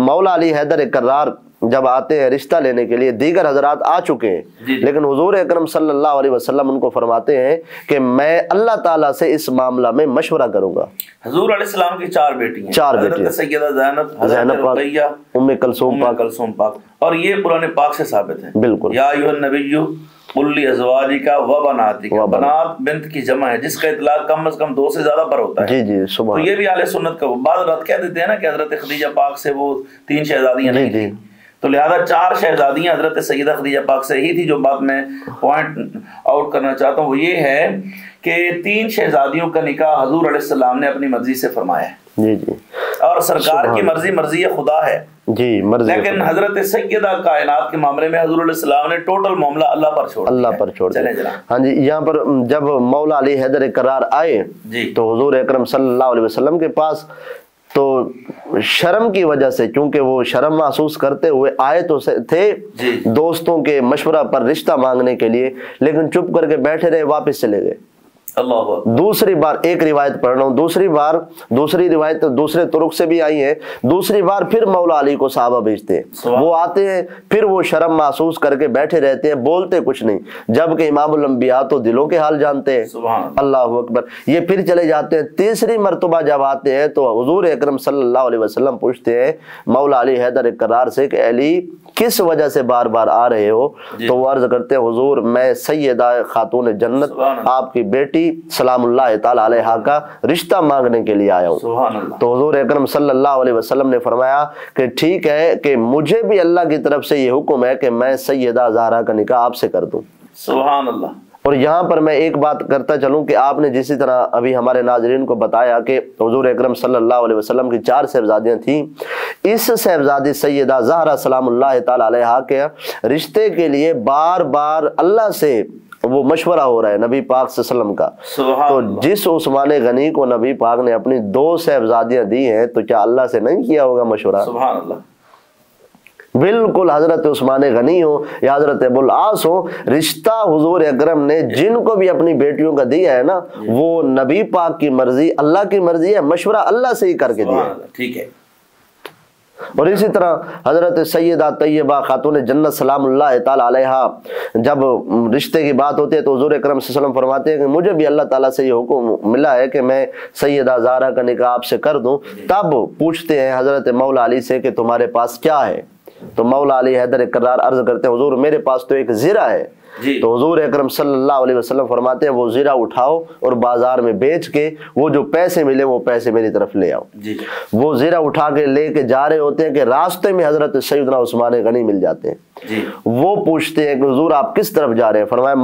مولا علی حیدر کرار जब आते हैं रिश्ता लेने के लिए, दीगर हजरात आ चुके हैं, लेकिन हुजूर अकरम सल्लल्लाहु अलैहि वसल्लम उनको फरमाते हैं कि मैं अल्लाह ताला से इस मामला में मशवरा करूंगा। हुजूर अलैहिस्सलाम की 4 बेटियां, 4 बेटियां, सैयदा ज़ैनब रुक़ैया, उम्मे कुलसूम पाक, और ये कुरान पाक से साबित है। बिल्कुल। या अय्युहन नबिय्यु कुल ली अज़वाजिका व बनातिका, बनात बिन्त की जमा है जिसका इतलाक कम से कम 2 से ज्यादा पर होता है। जी जी, सुभान। तो ये भी आले सुन्नत का बाद रात कह देते हैं ना कि हजरत खदीजा पाक से वो 3 शहजादियां नहीं थी, तो लिहाजा 4 शहजादियां हजरत सैयदा खदीजा पाक से ही थी। जो बात मैं पॉइंट आउट करना चाहता हूँ वो ये है कि 3 शहजादियों का निकाह हजूर अलैहिस्सलाम ने अपनी मर्जी से फरमाया है। जी जी, और सरकार की मर्जी मर्जी खुदा है जी, मर्जी। लेकिन हजरत सैयदा कायनात के मामले में हजूर अलैहिस्सलाम ने टोटल मामला अल्लाह पर छोड़ दिया। हाँ जी, यहाँ पर जब मौला अली हैदर करार आए तो हुजूर अकरम सल्लल्लाहु अलैहि वसल्लम के पास, तो शर्म की वजह से, क्योंकि वो शर्म महसूस करते हुए आए तो थे दोस्तों के मशवरा पर रिश्ता मांगने के लिए, लेकिन चुप करके बैठे रहे, वापस चले गए। दूसरी बार, एक रिवायत पढ़ रहा हूँ, दूसरी रिवायत दूसरे तुरुक से भी आई है, दूसरी बार फिर मौला अली को साहबा भेजते हैं, वो आते हैं, फिर वो शर्म महसूस करके बैठे रहते हैं, बोलते कुछ नहीं, जबकि इमामुल अंबिया तो दिलों के हाल जानते हैं। अल्लाहु अकबर। ये फिर चले जाते हैं। तीसरी मरतबा जब आते हैं तो हुजूर अकरम सल्लल्लाहु अलैहि वसल्लम पूछते हैं मौला अली हैदर करार से कि अली किस वजह से बार बार आ रहे हो? तो वो अर्ज करते हैं हुजूर मैं सैयदा खातून जन्नत आपकी बेटी सलामुल्लाह ताला अलैहा का रिश्ता मांगने के लिए आया हूँ। तो हुजूर अकरम सल्लल्लाहु अलैहि वसल्लम ने फरमाया कि ठीक है कि मुझे भी अल्लाह की तरफ से ये हुक्म है कि मैं सैयदा ज़हरा का निकाह आपसे कर दूं। सुभान अल्लाह। और यहाँ पर मैं एक बात करता चलूं कि आपने जिस तरह अभी हमारे नाज़रीन को बताया कि हुजूर अकरम सल्लल्लाहु अलैहि वसल्लम की 4 साहबजादियाँ थीं, इस साहबजादी सैयदा ज़हरा सलामुल्लाह ताला अलैहा के रिश्ते के लिए बार बार अल्लाह से वो मशवरा हो रहा है नबी पाक सल्लल्लाहु अलैहि वसल्लम का। तो जिस उस्मान गनी को नबी पाक ने अपनी 2 साहबजादियाँ दी हैं, तो क्या अल्लाह से नहीं किया होगा मशवरा? सुभान अल्लाह। बिल्कुल, हजरत उस्मान गनी हो या हजरत अबुल आस हो, रिश्ता हुजूर अकरम ने जिनको भी अपनी बेटियों का दिया है ना, वो नबी पाक की मर्जी, अल्लाह की मर्जी है, मशवरा अल्लाह से ही करके दिया। ठीक है। और इसी तरह हजरत सैयदा तैयबा खातून जन्नत सलामुल्लाह ताला अलैहा, जब रिश्ते की बात होती है तो हुजूर अकरम सल्लल्लाहु अलैहि वसल्लम फरमाते हैं कि मुझे भी अल्लाह ताला से ये हुक्म मिला है कि मैं सैयदा ज़हरा का निकाह आपसे कर दूं। तब पूछते हैं हजरत मौला अली से कि तुम्हारे पास क्या है? तो मौला अली हैदर करार अर्ज करते हैं हुजूर मेरे पास तो एक ज़िरा है। तो हुजूर अकरम सल्लल्लाहु अलैहि वसल्लम फरमाते हैं वो ज़िरा उठाओ और बाजार में बेच के वो जो पैसे मिले वो पैसे मेरी तरफ ले आओ। वो ज़िरा उठा के लेके जा रहे होते हैं कि रास्ते में हजरत सैयदना उस्मान गनी मिल जाते हैं। वो पूछते हैं कि हुजूर आप किस तरफ जा रहे हैं? फरमाया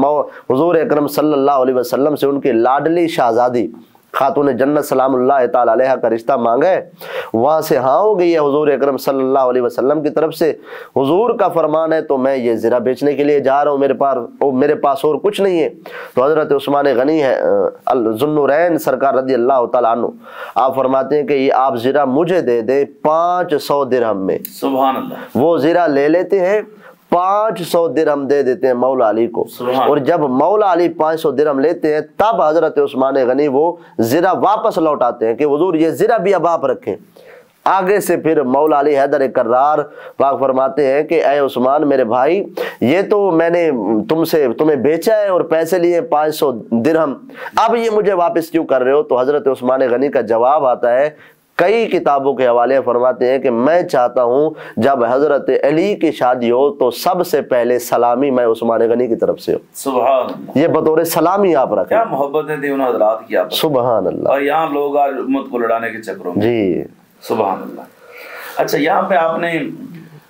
हुजूर अकरम सल्लल्लाहु अलैहि वसल्लम से उनकी लाडली शहजादी खातून जन्नत सलामुल्लाह ताला अलैहा का रिश्ता मांगा है। वहाँ से हाँ हो गई है हुजूर अकरम सल्लल्लाहु अलैहि वसल्लम की तरफ से, हुजूर का फरमान है तो मैं ये ज़िरा बेचने के लिए जा रहा हूँ, मेरे पास और कुछ नहीं है। तो हज़रत उस्मान गनी है ज़ुन्नुरैन सरकार रज़ी अल्लाह ताला अन्हु, आप फरमाते हैं कि ये आप ज़िरा मुझे दे दे 500 दिरहम में। सुभान अल्लाह। वो ज़िरा ले लेते हैं, 500 दिरहम दे देते हैं मौला अली को। और जब मौला अली 500 दिरहम लेते हैं तब हजरत उस्मान गनी वो ज़िरा वापस लौटाते हैं कि हुजूर ये ज़िरा भी अब आप रखें। आगे से फिर मौला अली हैदर करार पाक फरमाते हैं कि ऐ उस्मान मेरे भाई, ये तो मैंने तुम्हें बेचा है और पैसे लिए 500 दिरहम, अब ये मुझे वापस क्यों कर रहे हो? तो हजरत उस्मान गनी का जवाब आता है, कई किताबों के हवाले फरमाते हैं कि मैं चाहता हूं जब हजरत अली की शादी हो तो सबसे पहले सलामी मैं उस्मान गनी की तरफ से हो। सुभान अल्लाह। ये बतौर सलामी आप रखें। क्या मोहब्बतें थी उन हजरात की आप। सुभान अल्लाह। और यहाँ लोग आज उम्मत को लड़ाने के चक्करों में। जी सुभान अल्लाह। अच्छा, यहाँ पे आपने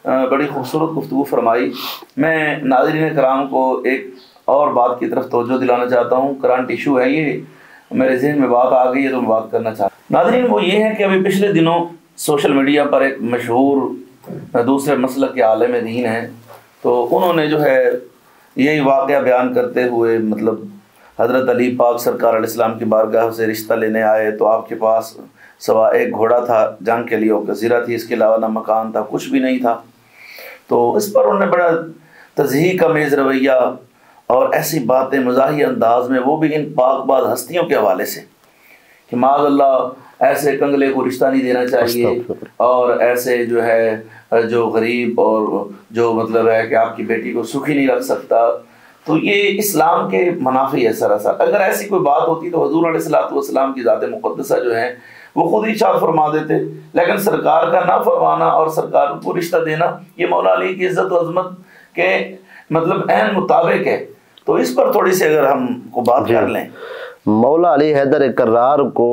बड़ी खूबसूरत गुफ्तगू फरमाई। मैं नाज़रीन कराम को एक और बात की तरफ तवज्जो दिलाना चाहता हूँ। करंट इशू है ये, मेरे ज़हन में बात आ गई है तो मैं बात करना चाहता हूँ। नाज़रीन वो ये है कि अभी पिछले दिनों सोशल मीडिया पर एक मशहूर दूसरे मसलक के आलिम दीन हैं, तो उन्होंने जो है यही वाक़या बयान करते हुए, मतलब हज़रत अली पाक सरकार अलैहिस्सलाम की बारगाह से रिश्ता लेने आए तो आपके पास सवा एक घोड़ा था, जंग के लिए और ज़िरा थी, इसके अलावा ना मकान था, कुछ भी नहीं था। तो इस पर उन्होंने बड़ा तज़हीक अमेज़ रवैया और ऐसी बातें मज़ाही अंदाज में, वो भी इन पाकबाज हस्तियों के हवाले से कि माज़अल्लाह ऐसे कंगले को रिश्ता नहीं देना चाहिए और ऐसे जो है جو غریب اور جو مطلب ہے کہ آپ کی بیٹی کو سکھی نہیں رکھ سکتا، تو یہ اسلام کے منافی ہے سراسر۔ اگر ایسی کوئی بات ہوتی تو حضور علیہ الصلوۃ والسلام کی ذات مقدسہ جو ہے وہ خود ہی ارشاد فرما دیتے، لیکن سرکار کا نہ فرمانا اور سرکار کو رشتہ دینا یہ مولا علی کی عزت و عظمت کے مطلب عین مطابق ہے۔ تو اس پر تھوڑی سی اگر ہم کو بات کر لیں۔ مولا علی حیدر کرار کو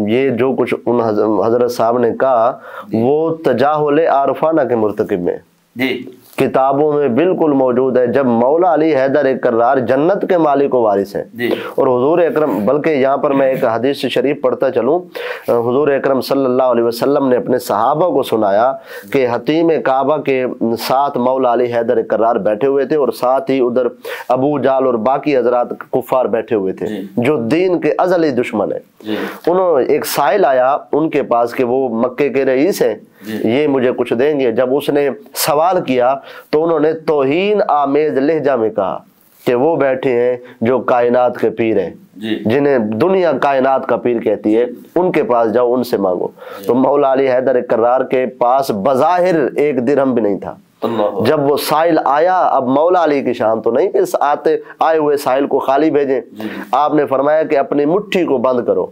یہ جو کچھ ان حضرت صاحب نے کہا وہ تجاہل عارفانہ کے مرتکب میں جی کتابوں میں بالکل موجود ہے۔ جب مولا علی حیدر کرار جنت کے مالک و وارث ہیں جی، اور حضور اکرم، بلکہ یہاں پر میں ایک حدیث شریف پڑھتا چلوں، حضور اکرم صلی اللہ علیہ وسلم نے اپنے صحابہ کو سنایا کہ حتیم کعبہ کے ساتھ مولا علی حیدر کرار بیٹھے ہوئے تھے، اور ساتھ ہی ادھر ابو جال اور باقی حضرات کفار بیٹھے ہوئے تھے جو دین کے ازلی دشمن ہیں۔ انہوں ایک سائل آیا ان کے پاس کہ وہ مکے کے رئیس ہیں، یہ مجھے کچھ دیں گے؟ جب اس نے سوال کیا تو انہوں نے توہین آمیز لہجہ میں کہا کہ وہ بیٹھے ہیں جو کائنات کے پیر ہیں، جنہیں دنیا کائنات کا پیر کہتی ہے، ان کے پاس جاؤ، ان سے مانگو۔ تو مولا علی حیدر کرار کے پاس بظاہر ایک درہم بھی نہیں تھا۔ جب وہ سائل آیا، اب مولا علی کی شان تو نہیں کہ آئے ہوئے سائل کو خالی بھیجیں، آپ نے فرمایا کہ اپنی مٹھی کو بند کرو۔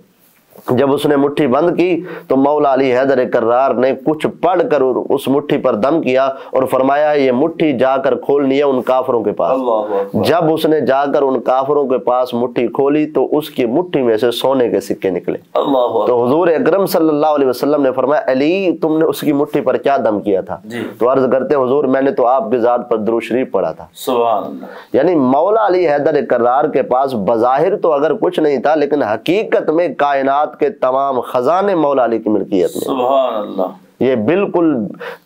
جب اس نے مٹھی بند کی تو مولا علی حیدر کرار نے کچھ پڑھ کر اس مٹھی پر دم کیا اور فرمایا یہ مٹھی جا کر کھولنی ہے ان کافروں کے پاس۔ جب اس نے جا کر ان کافروں کے پاس مٹھی کھولی تو اس کی مٹھی میں سے سونے کے سکے نکلے۔ تو حضور اکرم صلی اللہ علیہ وسلم نے فرمایا علی تم نے اس کی مٹھی پر کیا دم کیا تھا؟ تو عرض کرتے حضور میں نے تو آپ کی ذات پر درود شریف پڑھا تھا۔ سبحان اللہ۔ یعنی مولا علی حیدر کرار کے پاس بظاہر تو اگر کچھ نہیں تھا، لیکن حقیقت میں کائنات کے تمام خزانے مولا علی کی ملکیت میں۔ سبحان اللہ۔ یہ بالکل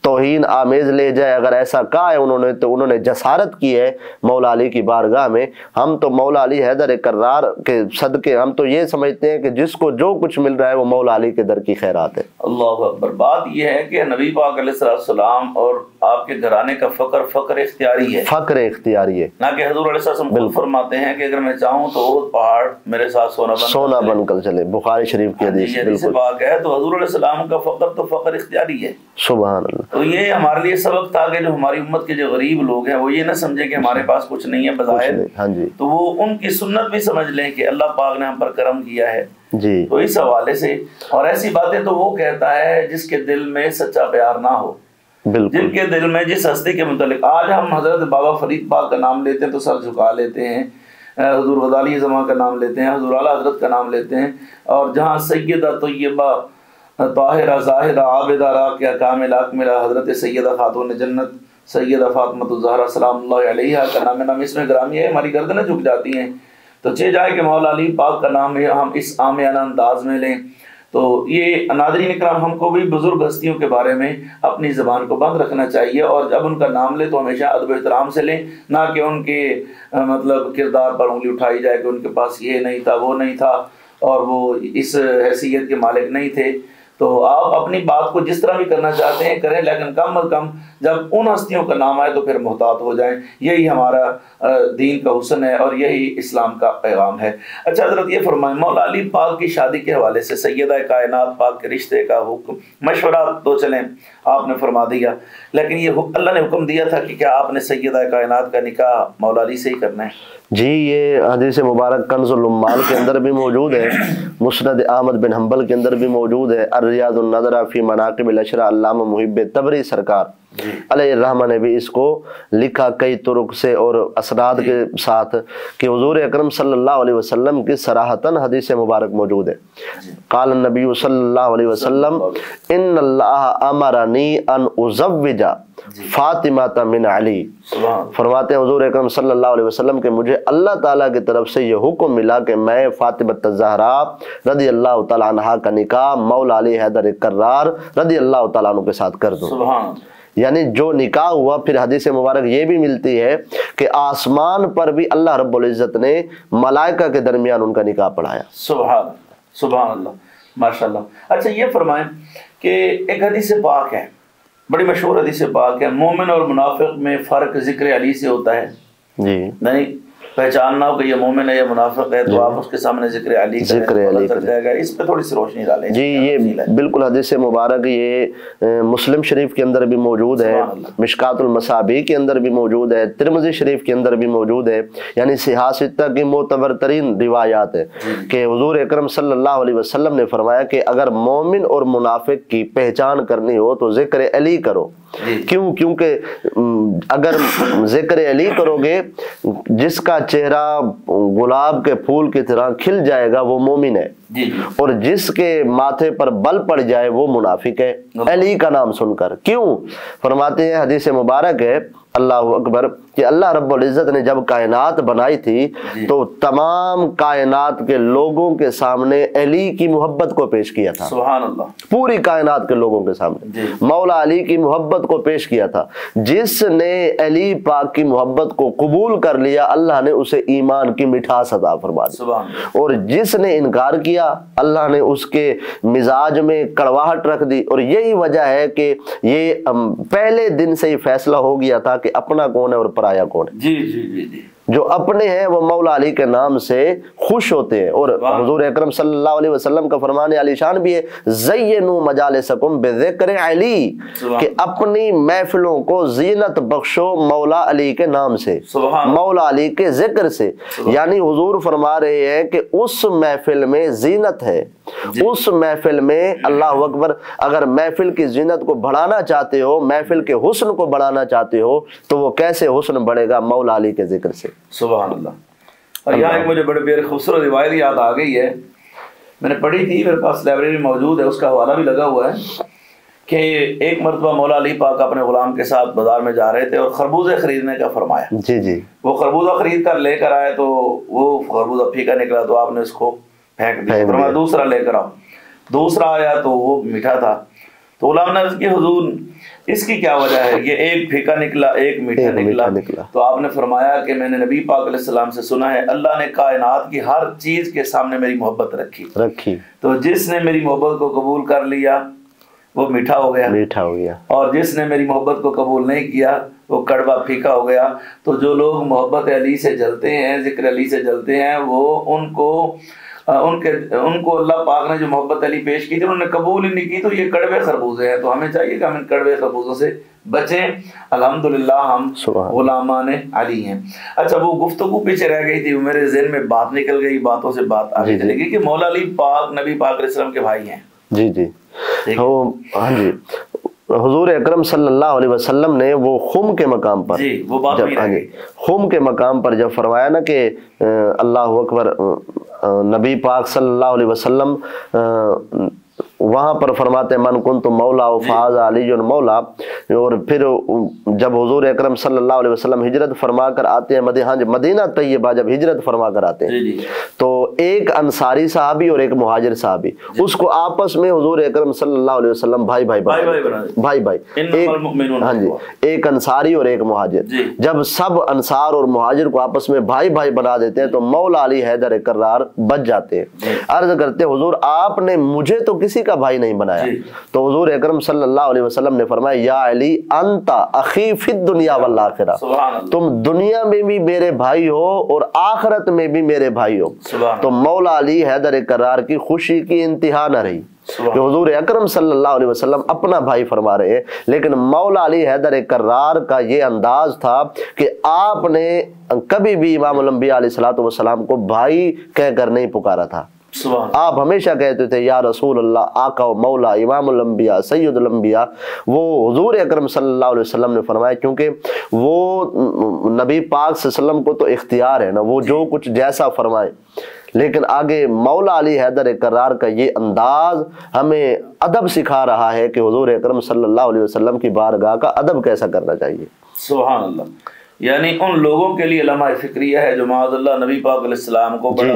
توہین آمیز لے جائے اگر ایسا کہا ہے انہوں نے تو انہوں نے جسارت کی ہے مولا علی کی بارگاہ میں۔ ہم تو مولا علی حیدر کرار کے صدقے ہم تو یہ سمجھتے ہیں کہ جس کو جو کچھ مل رہا ہے وہ مولا علی کے در کی خیرات ہے۔ اللہ اکبر۔ بات یہ ہے کہ نبی پاک علیہ السلام اور آپ کے گھرانے کا فقر اختیاری ہے، فقر اختیاری ہے، نہ کہ حضور علیہ السلام خود فرماتے ہیں کہ اگر میں چاہوں تو وہ پہاڑ میرے ساتھ سونا بن کر چلے، بخاری شریف کی حدیث بالکل پاک ہے۔ تو حضور علیہ السلام کا فقر تو فقر اختیاری ہے۔ سبحان اللہ۔ تو یہ ہمارے لیے سبق تھا کہ جو ہماری امت کے جو غریب لوگ ہیں وہ یہ نہ سمجھیں کہ ہمارے پاس کچھ نہیں ہے بظاہر، ہاں جی، تو وہ ان کی سنت بھی سمجھ لیں کہ اللہ پاک نے ہم پر کرم کیا ہے جی۔ تو اس حوالے سے، اور ایسی باتیں تو وہ کہتا ہے جس کے دل میں سچا پیار نہ ہو، جن کے دل میں جس ہستی کے متعلق آج ہم حضرت بابا فرید پاک کا نام لیتے ہیں تو سر جھکا لیتے ہیں، حضور غزالی زماں کا نام لیتے ہیں، حضور اعلیٰ حضرت کا نام لیتے ہیں، اور جہاں سیدہ طیبہ طاہرہ زاہدہ عابدہ راقیہ کاملہ اکملہ حضرت سیدہ خاتون جنت سیدہ فاطمۃ الزہرا سلام اللہ علیہا کا نام اس میں گرامی ہے، ہماری گردنیں جھک جاتی ہیں۔ تو چاہے جائے کہ مولا علی پاک کا نام ہم اس عامیانہ انداز میں لیں، تو یہ ناظرین اکرام ہم کو بھی بزرگ ہستیوں کے بارے میں اپنی زبان کو بند رکھنا چاہیے، اور جب ان کا نام لے تو ہمیشہ ادب و احترام سے لیں، نہ کہ ان کے مطلب کردار پر انگلی اٹھائی جائے کہ ان کے پاس یہ نہیں تھا وہ نہیں تھا اور وہ اس حیثیت کے مالک نہیں تھے۔ تو آپ اپنی بات کو جس طرح بھی کرنا چاہتے ہیں کریں، لیکن کم از کم جب ان ہستیوں کا نام آئے تو پھر محتاط ہو جائیں۔ یہی ہمارا دین کا حسن ہے اور یہی اسلام کا پیغام ہے۔ اچھا حضرت یہ فرمائیں، مولا علی پاک کی شادی کے حوالے سے سیدہ کائنات پاک کے رشتے کا حکم مشورہ تو چلیں آپ نے فرما دیا، لیکن یہ اللہ نے حکم دیا تھا کہ کیا آپ نے سیدہ کائنات کا نکاح مولا علی سے ہی کرنا ہے؟ جی، یہ حدیث مبارک کنز العمال کے اندر بھی موجود ہے، مسند احمد بن حنبل کے اندر بھی موجود ہے، الریاض النظرہ فی مناقب الاشرا علامہ محب تبری سرکار علیہ الرحمہ نے بھی اس کو لکھا کئی طرق سے اور اسناد کے ساتھ کہ حضور اکرم صلی اللہ علیہ وسلم کی صراحتاً حدیث مبارک موجود ہے۔ قال النبی صلی اللہ علیہ وسلم ان اللہ امرنی ان ازوج فاطمہ من علی، فرماتے ہیں حضور اکرم صلی اللہ علیہ وسلم کہ مجھے اللہ تعالیٰ کی طرف سے یہ حکم ملا کہ میں فاطمہ الزہراء رضی اللہ تعالیٰ عنہ کا نکاح مولا علی حیدر کرار رضی اللہ تعالیٰ عنہ کے ساتھ کر دوں۔ یعنی جو نکاح ہوا، پھر حدیث مبارک یہ بھی ملتی ہے کہ آسمان پر بھی اللہ رب العزت نے ملائکہ کے درمیان ان کا نکاح پڑھایا۔ سبحان سبحان اللہ، ماشاءاللہ۔ اچھا یہ فرمائیں کہ ایک حدیث پاک ہے، بڑی مشہور حدیث پاک ہے، مومن اور منافق میں فرق ذکر علی سے ہوتا ہے۔ جی، نہیں پہچاننا ہو کہ یہ مومن ہے یا منافق ہے، تو آپ اس کے سامنے ذکر علی کریں، چل جائے گا۔ اس پہ تھوڑی سی روشنی ڈالیں جی۔ یہ بالکل حدیث مبارک یہ مسلم شریف کے اندر بھی موجود ہے، مشکات المصابیح کے اندر بھی موجود ہے، ترمذی شریف کے اندر بھی موجود ہے، یعنی صحاح ستہ کی معتبر ترین روایات ہے کہ حضور اکرم صلی اللہ علیہ وسلم نے فرمایا کہ اگر مومن اور منافق کی پہچان کرنی ہو تو ذکر علی کرو۔ کیوں؟ کیونکہ اگر ذکر علی کرو گے، جس کا چہرہ گلاب کے پھول کی طرح کھل جائے گا وہ مومن ہے، اور جس کے ماتھے پر بل پڑ جائے وہ منافق ہے علی کا نام سن کر۔ کیوں؟ فرماتے ہیں حدیث مبارک ہے، اللہ اکبر، کہ اللہ رب العزت نے جب کائنات بنائی تھی تو تمام کائنات کے لوگوں کے سامنے علی کی محبت کو پیش کیا تھا۔ سبحان اللہ۔ پوری کائنات کے لوگوں کے سامنے مولا علی کی محبت کو پیش کیا تھا۔ جس نے علی پاک کی محبت کو قبول کر لیا، اللہ نے اسے ایمان کی مٹھاس عطا فرما دی، اور جس نے انکار کیا اللہ نے اس کے مزاج میں کڑواہٹ رکھ دی۔ اور یہی وجہ ہے کہ یہ پہلے دن سے ہی فیصلہ ہو گیا تھا کہ اپنا کون ہے اور پرایا کون ہے۔ جی جی جی جی۔ جو اپنے ہیں وہ مولا علی کے نام سے خوش ہوتے ہیں، اور حضور اکرم صلی اللہ علیہ وسلم کا فرمان علی شان بھی ہے، زینوا مجالسکم بذکر علی، کہ اپنی محفلوں کو زینت بخشو مولا علی کے نام سے، مولا علی کے ذکر سے۔ یعنی حضور فرما رہے ہیں کہ اس محفل میں زینت ہے، اس محفل میں اللہ اکبر، اگر محفل کی زینت کو بڑھانا چاہتے ہو، محفل کے حسن کو بڑھانا چاہتے ہو، تو وہ کیسے حسن بڑھے گا؟ مولا علی کے ذکر سے۔ سبحان اللہ۔ اور یہاں ایک مجھے بڑے پیاری خوبصورت روایت یاد آ گئی ہے، میں نے پڑھی تھی، میرے پاس لائبریری میں موجود ہے، اس کا حوالہ بھی لگا ہوا ہے، کہ ایک مرتبہ مولا علی پاک اپنے غلام کے ساتھ بازار میں جا رہے تھے اور خربوزے خریدنے کا فرمایا۔ جی جی۔ وہ خربوزہ خرید کر لے کر آئے تو وہ خربوزہ پھیکا نکلا، تو آپ نے اس کو پھینک دیا، فرمایا دوسرا لے کر آؤ۔ دوسرا آیا تو وہ میٹھا تھا، تو غلام نے عرض کی حضور اس کی کیا وجہ ہے؟ یہ ایک پھیکا نکلا ایک میٹھا نکلا۔ تو آپ نے فرمایا کہ میں نے نبی پاک علیہ السلام سے سنا ہے، اللہ نے کائنات کی ہر چیز کے سامنے میری محبت رکھی، تو جس نے میری محبت کو قبول کر لیا وہ میٹھا ہو گیا، اور جس نے میری محبت کو قبول نہیں کیا وہ کڑوا پھیکا ہو گیا۔ تو جو لوگ محبت علی سے جلتے ہیں، ذکر علی سے جلتے ہیں، وہ ان کو اللہ پاک نے جو محبت علی پیش کی تھی انہوں نے قبول ہی نہیں کی، تو یہ کڑوے خربوزے ہیں۔ تو ہمیں چاہیے کہ ہم ان کڑوے خربوزوں سے بچیں۔ الحمدللہ ہم غلامان علی ہیں۔ اچھا، وہ گفتگو پیچھے رہ گئی تھی، وہ میرے ذہن میں بات نکل گئی، باتوں سے بات آگے چلے گی، کہ مولا علی پاک نبی پاک علیہ السلام کے بھائی ہیں۔ جی جی ہاں جی۔ حضور اکرم صلی اللہ علیہ وسلم نے وہ خم کے مقام پر، خم کے مقام پر جب فرمایا نا کہ اللہ اکبر، نبی پاک صلی اللہ علیہ وسلم وہاں پر فرماتے من کنت مولا فاز علی مولا، اور پھر جب حضور اکرم صلی اللہ علیہ وسلم ہجرت فرما کر آتے ہیں مدینہ طیبہ، جب ہجرت فرما کر آتے ہیں تو ایک انصاری صحابی اور ایک مہاجر صحابی، اس کو آپس میں حضور اکرم صلی اللہ علیہ وسلم بھائی ہاں جی، ایک انصاری اور ایک مہاجر۔ جب سب انصار اور مہاجر کو آپس میں بھائی بنا دیتے ہیں تو مولا علی حیدر کرار بچ جاتے ہیں، عرض کرتے ہیں حضور آپ نے مجھے تو کسی کا بھائی نہیں بنایا۔ تو حضور اکرم صلی اللہ علیہ وسلم نے فرمایا یا علی انت اخی فی الدنیا والآخرہ، تم دنیا میں بھی میرے بھائی ہو اور آخرت میں بھی میرے بھائی ہو۔ تو مولا علی حیدر کرار کی خوشی کی انتہا نہ رہی کہ حضور اکرم صلی اللہ علیہ وسلم اپنا بھائی فرما رہے ہیں، لیکن مولا علی حیدر کرار کا یہ انداز تھا کہ آپ نے کبھی بھی امام الانبیاء علیہ السلام کو بھائی کہہ کر نہیں پکارا تھا۔ آپ ہمیشہ کہتے تھے یا رسول اللہ، آقا و مولا، امام الانبیاء، سید الانبیاء۔ وہ حضور اکرم صلی اللہ علیہ وسلم نے فرمایا، کیونکہ وہ نبی پاک صلی اللہ علیہ وسلم کو تو اختیار ہے نا، وہ جو کچھ جیسا فرمائے، لیکن آگے مولا علی حیدر کرار کا یہ انداز ہمیں ادب سکھا رہا ہے کہ حضور اکرم صلی اللہ علیہ وسلم کی بارگاہ کا ادب کیسا کرنا چاہیے۔ سبحان اللہ۔ یعنی ان لوگوں کے لیے لمحہ فکریہ ہے جو معاذ اللہ نبی پاک علیہ السلام کو بڑا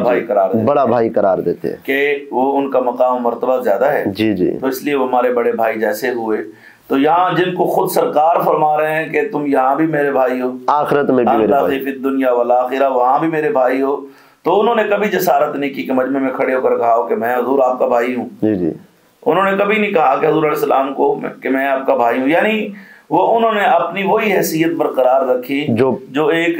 بھائی قرار دیتے ہیں، کہ وہ ان کا مقام و مرتبہ زیادہ ہے، تو اس لیے وہ ہمارے بڑے بھائی جیسے ہوئے۔ تو یہاں جن کو خود سرکار فرما رہے ہیں کہ تم یہاں بھی میرے بھائی ہو، آخرت میں بھی میرے بھائی، فی الدنیا والآخرہ، وہاں بھی میرے بھائی ہو، تو انہوں نے کبھی جسارت نہیں کی کہ مجمع میں کھڑے ہو کر کہا کہ میں حضور آپ کا بھائی ہوں۔ انہوں نے کبھی نہیں کہا کہ حضور علیہ السلام کو کہ میں آپ کا بھائی ہوں، یعنی وہ انہوں نے اپنی وہی حیثیت برقرار رکھی جو ایک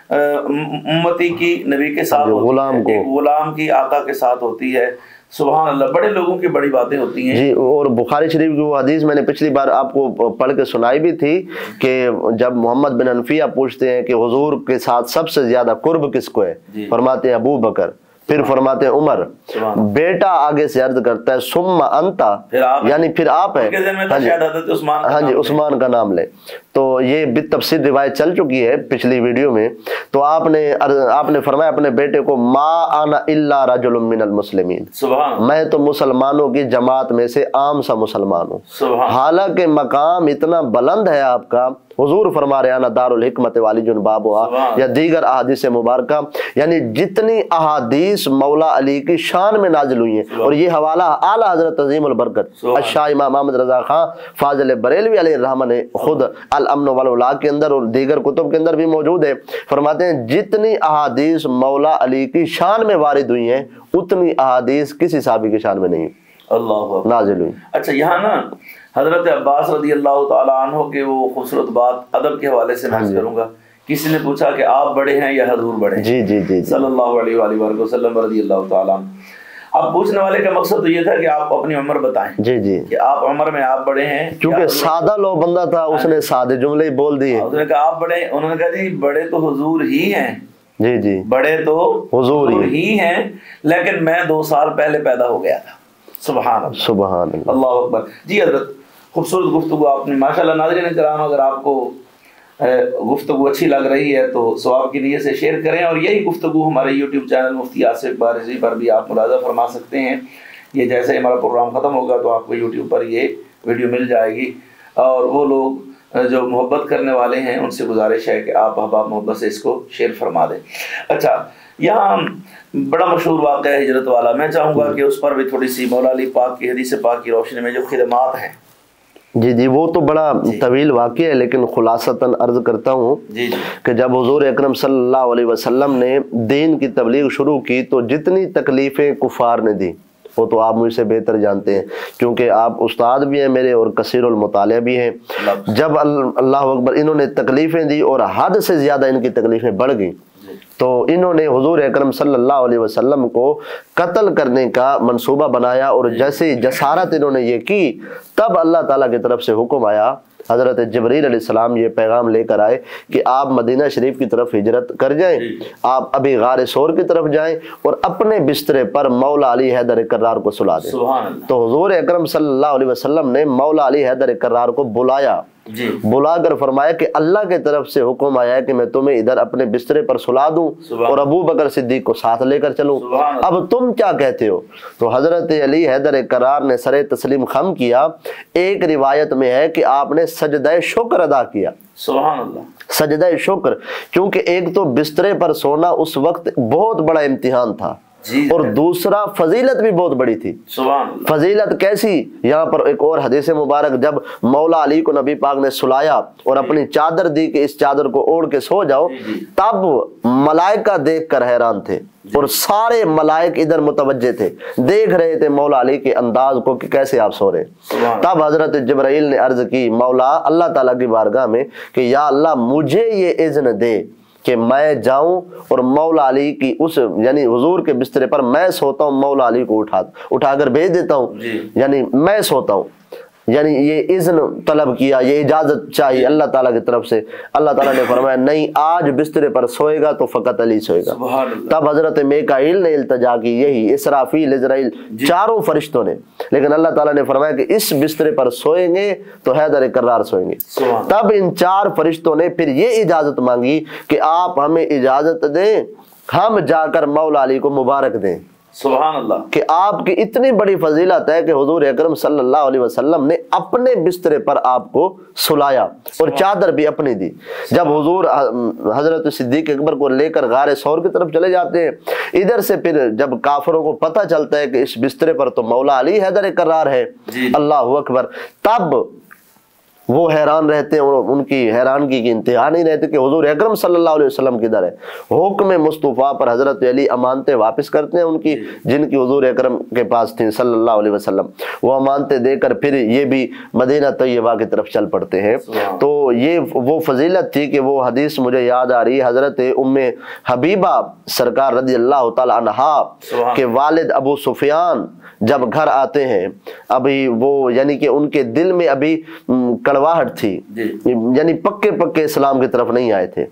उम्मती की नबी के साथ होती गुलाम है, को, एक गुलाम की आका के साथ होती है। सुभान अल्लाह, बड़े लोगों की बड़ी बातें होती हैं जी। और बुखारी शरीफ की वो हदीस मैंने पिछली बार आपको पढ़ के सुनाई भी थी कि जब मोहम्मद बिन अनफिया पूछते हैं कि हुजूर के साथ सबसे ज्यादा कुर्ब किसको है, फरमाते हैं अबू बकर, फिर फरमाते हैं उमर, बेटा आगे से अर्ज करता है सुम्मा अंता, यानी फिर आप है। हाँ जी, उस्मान का नाम ले। तो ये बितफसील रिवायत चल चुकी है पिछली वीडियो में। तो आपने फरमाया अपने बेटे को, मा आना इल्ला रजुलुम मिनल मुस्लिमीन, मैं तो मुसलमानों की जमात में से आम सा मुसलमान हूँ। हालांकि मकाम इतना बुलंद है आपका, हुजूर फरमा रहे हैं दारुल हिकमत वाली जुन बाबुआ, या दीगर अहादीस मुबारका, यानी जितनी अहादीस मौला अली की शान में नाजिल हुई हैं। और ये हवाला आला हजरत अजीमुल बरकत शाह इमाम मोहम्मद रजा खां फाजिल बरेलवी अलैहि रहमत ने खुद अल अमन वल उला के अंदर और दीगर कुतुब के अंदर भी मौजूद है। फरमाते हैं जितनी अहादीस मौला अली की शान में वारिद हुई हैं, उतनी अहादीस किसी साहबी की शान में नहीं अल्लाह नाजिल हुई। अच्छा, यहाँ ना हजरत अब्बास रदी अल्लाह तआला अन्हो के वो खूबसूरत बात अदब के हवाले से मैं करूंगा। किसी ने पूछा कि आप बड़े हैं या हजूर बड़े हैं? जी जी जी सल्लल्लाहु अलैहि वसल्लम रदी अल्लाह तआला। अब पूछने वाले का मकसद तो ये था कि आप अपनी उम्र बताएं। जी जी, कि आप उम्र में आप बड़े हैं। क्योंकि सादा लो बंदा था, उसने सादे जुमले ही बोल दिए। उसने कहा आप बड़े, उन्होंने कहा जी बड़े तो हुजूर ही हैं। जी जी, बड़े तो हुजूर ही हैं, लेकिन मैं 2 साल पहले पैदा हो गया था। सुभान अल्लाह, सुभान अल्लाह, अल्लाहु अकबर। जी हजरत, खूबसूरत गुफ्तगू आपने माशाल्लाह। नाज़रीन किराम, अगर आपको गुफ्तगू अच्छी लग रही है तो सवाब की नीयत से शेयर करें। और यही गुफ्तगू हमारे यूट्यूब चैनल मुफ्ती आसिफ बारिज़ी पर भी आप मुलाज़ा फरमा सकते हैं। ये जैसे हमारा प्रोग्राम ख़त्म होगा तो आपको यूट्यूब पर ये वीडियो मिल जाएगी। और वो लोग जो मोहब्बत करने वाले हैं उनसे गुजारिश है कि आप अहबाब मोहब्बत से इसको शेयर फरमा दें। अच्छा, यहाँ बड़ा मशहूर वाक़या है हिजरत वाला, मैं चाहूँगा कि उस पर भी थोड़ी सी मौला अली पाक की हदीस पाक की रोशनी में जो खिदमात हैं। जी जी, वो तो बड़ा तवील वाक़या है, लेकिन खुलासतन अर्ज करता हूँ कि जब हुजूर अकरम सल्लल्लाहु अलैहि वसल्लम ने दीन की तबलीग शुरू की तो जितनी तकलीफ़ें कुफार ने दी वो तो आप मुझसे बेहतर जानते हैं, क्योंकि आप उस्ताद भी हैं मेरे और कसीरुल मुतालिया भी हैं। जब अल्लाह अकबर इन्होंने तकलीफ़ें दी और हद से ज़्यादा इनकी तकलीफ़ें बढ़ गई तो इन्होंने हुजूर अकरम सल्लल्लाहु अलैहि वसल्लम को कत्ल करने का मंसूबा बनाया। और जैसे जसारत इन्होंने ये की, तब अल्लाह ताला की तरफ से हुक्म आया, हज़रत जिब्रील अलैहिस्सलाम ये पैगाम लेकर आए कि आप मदीना शरीफ की तरफ हिजरत कर जाएं, आप अभी गार सोर की तरफ जाएं और अपने बिस्तरे पर मौला अली हैदर कर्रार को सुला दें। तो हुजूर अकरम सल्लल्लाहु अलैहि वसल्लम ने मौला अली हैदर कर्रार को बुलाया, बुलाकर फरमाया कि अल्लाह के तरफ से हुक्म आया है कि मैं तुम्हें इधर अपने बिस्तरे पर सुला दूं और अबू बकर सिद्दीक को साथ लेकर चलूं, अब तुम क्या कहते हो? तो हजरत अली हैदर करार ने सरे तस्लीम खम किया। एक रिवायत में है कि आपने सजदा शुक्र अदा किया। सुभान अल्लाह, सजदा शुक्र, क्योंकि एक तो बिस्तरे पर सोना उस वक्त बहुत बड़ा इम्तिहान था और दूसरा फजीलत भी बहुत बड़ी थी। फजीलत कैसी? यहाँ पर एक और हदीस मुबारक, जब मौला अली को नबी पाक ने सुलाया और अपनी चादर दी कि इस चादर को ओढ़ के सो जाओ, तब मलाइका देख कर हैरान थे और सारे मलाइक इधर मुतवज्जे थे, देख रहे थे मौला अली के अंदाज को कि कैसे आप सो रहे। तब हजरत जिब्राइल ने अर्ज की मौला अल्लाह ताला की बारगाह में कि या अल्लाह मुझे ये इज़्न दे कि मैं जाऊं और मौला अली की उस यानी हुजूर के बिस्तरे पर मैं सोता हूं, मौला अली को उठाकर भेज देता हूं, यानी मैं सोता हूं, यानी ये इज़्न तलब किया, ये इजाजत चाहिए अल्लाह ताला की तरफ से। अल्लाह ताला ने फरमाया नहीं, आज बिस्तरे पर सोएगा तो फकत अली सोएगा। तब हजरत मीकाईल ने इल्तजा की, यही इसराफील इजराइल चारों फरिश्तों ने, लेकिन अल्लाह ताला ने फरमाया कि इस बिस्तरे पर सोएंगे तो हैदर कर्रार सोएंगे। तब इन 4 फरिश्तों ने फिर ये इजाजत मांगी कि आप हमें इजाजत दें, हम जाकर मौला अली को मुबारक दें। सुभान अल्लाह, कि आपकी इतनी बड़ी फजीलत है कि हुजूर अकरम सल्लल्लाहु अलैहि वसल्लम ने अपने बिस्तरे पर आपको सुलाया और चादर भी अपनी दी। जब हुजूर हजरत सिद्दीक अकबर को लेकर गारे सौर की तरफ चले जाते हैं, इधर से फिर जब काफिरों को पता चलता है कि इस बिस्तरे पर तो मौला अली हैदर कर्रार है, अल्लाह अकबर, तब وہ حیران رہتے ہیں اور ان کی حیرانگی کی انتہا نہیں رہتی کہ حضور اکرم صلی اللہ علیہ وسلم کدھر ہے۔ حکم مصطفیٰ پر حضرت علی امانتیں واپس کرتے ہیں ان کی، جن کی حضور اکرم کے پاس تھیں صلی اللہ علیہ وسلم، وہ امانتیں دے کر پھر یہ بھی مدینہ طیبہ کی طرف چل پڑتے ہیں۔ تو یہ وہ فضیلت تھی کہ وہ حدیث مجھے یاد آ رہی ہے، حضرت ام حبیبہ سرکار رضی اللہ تعالی عنہا کے والد ابو سفیان جب گھر آتے ہیں، ابھی وہ یعنی کہ ان کے دل میں ابھی کڑواہٹ تھی، یعنی پکے اسلام کی طرف نہیں آئے تھے،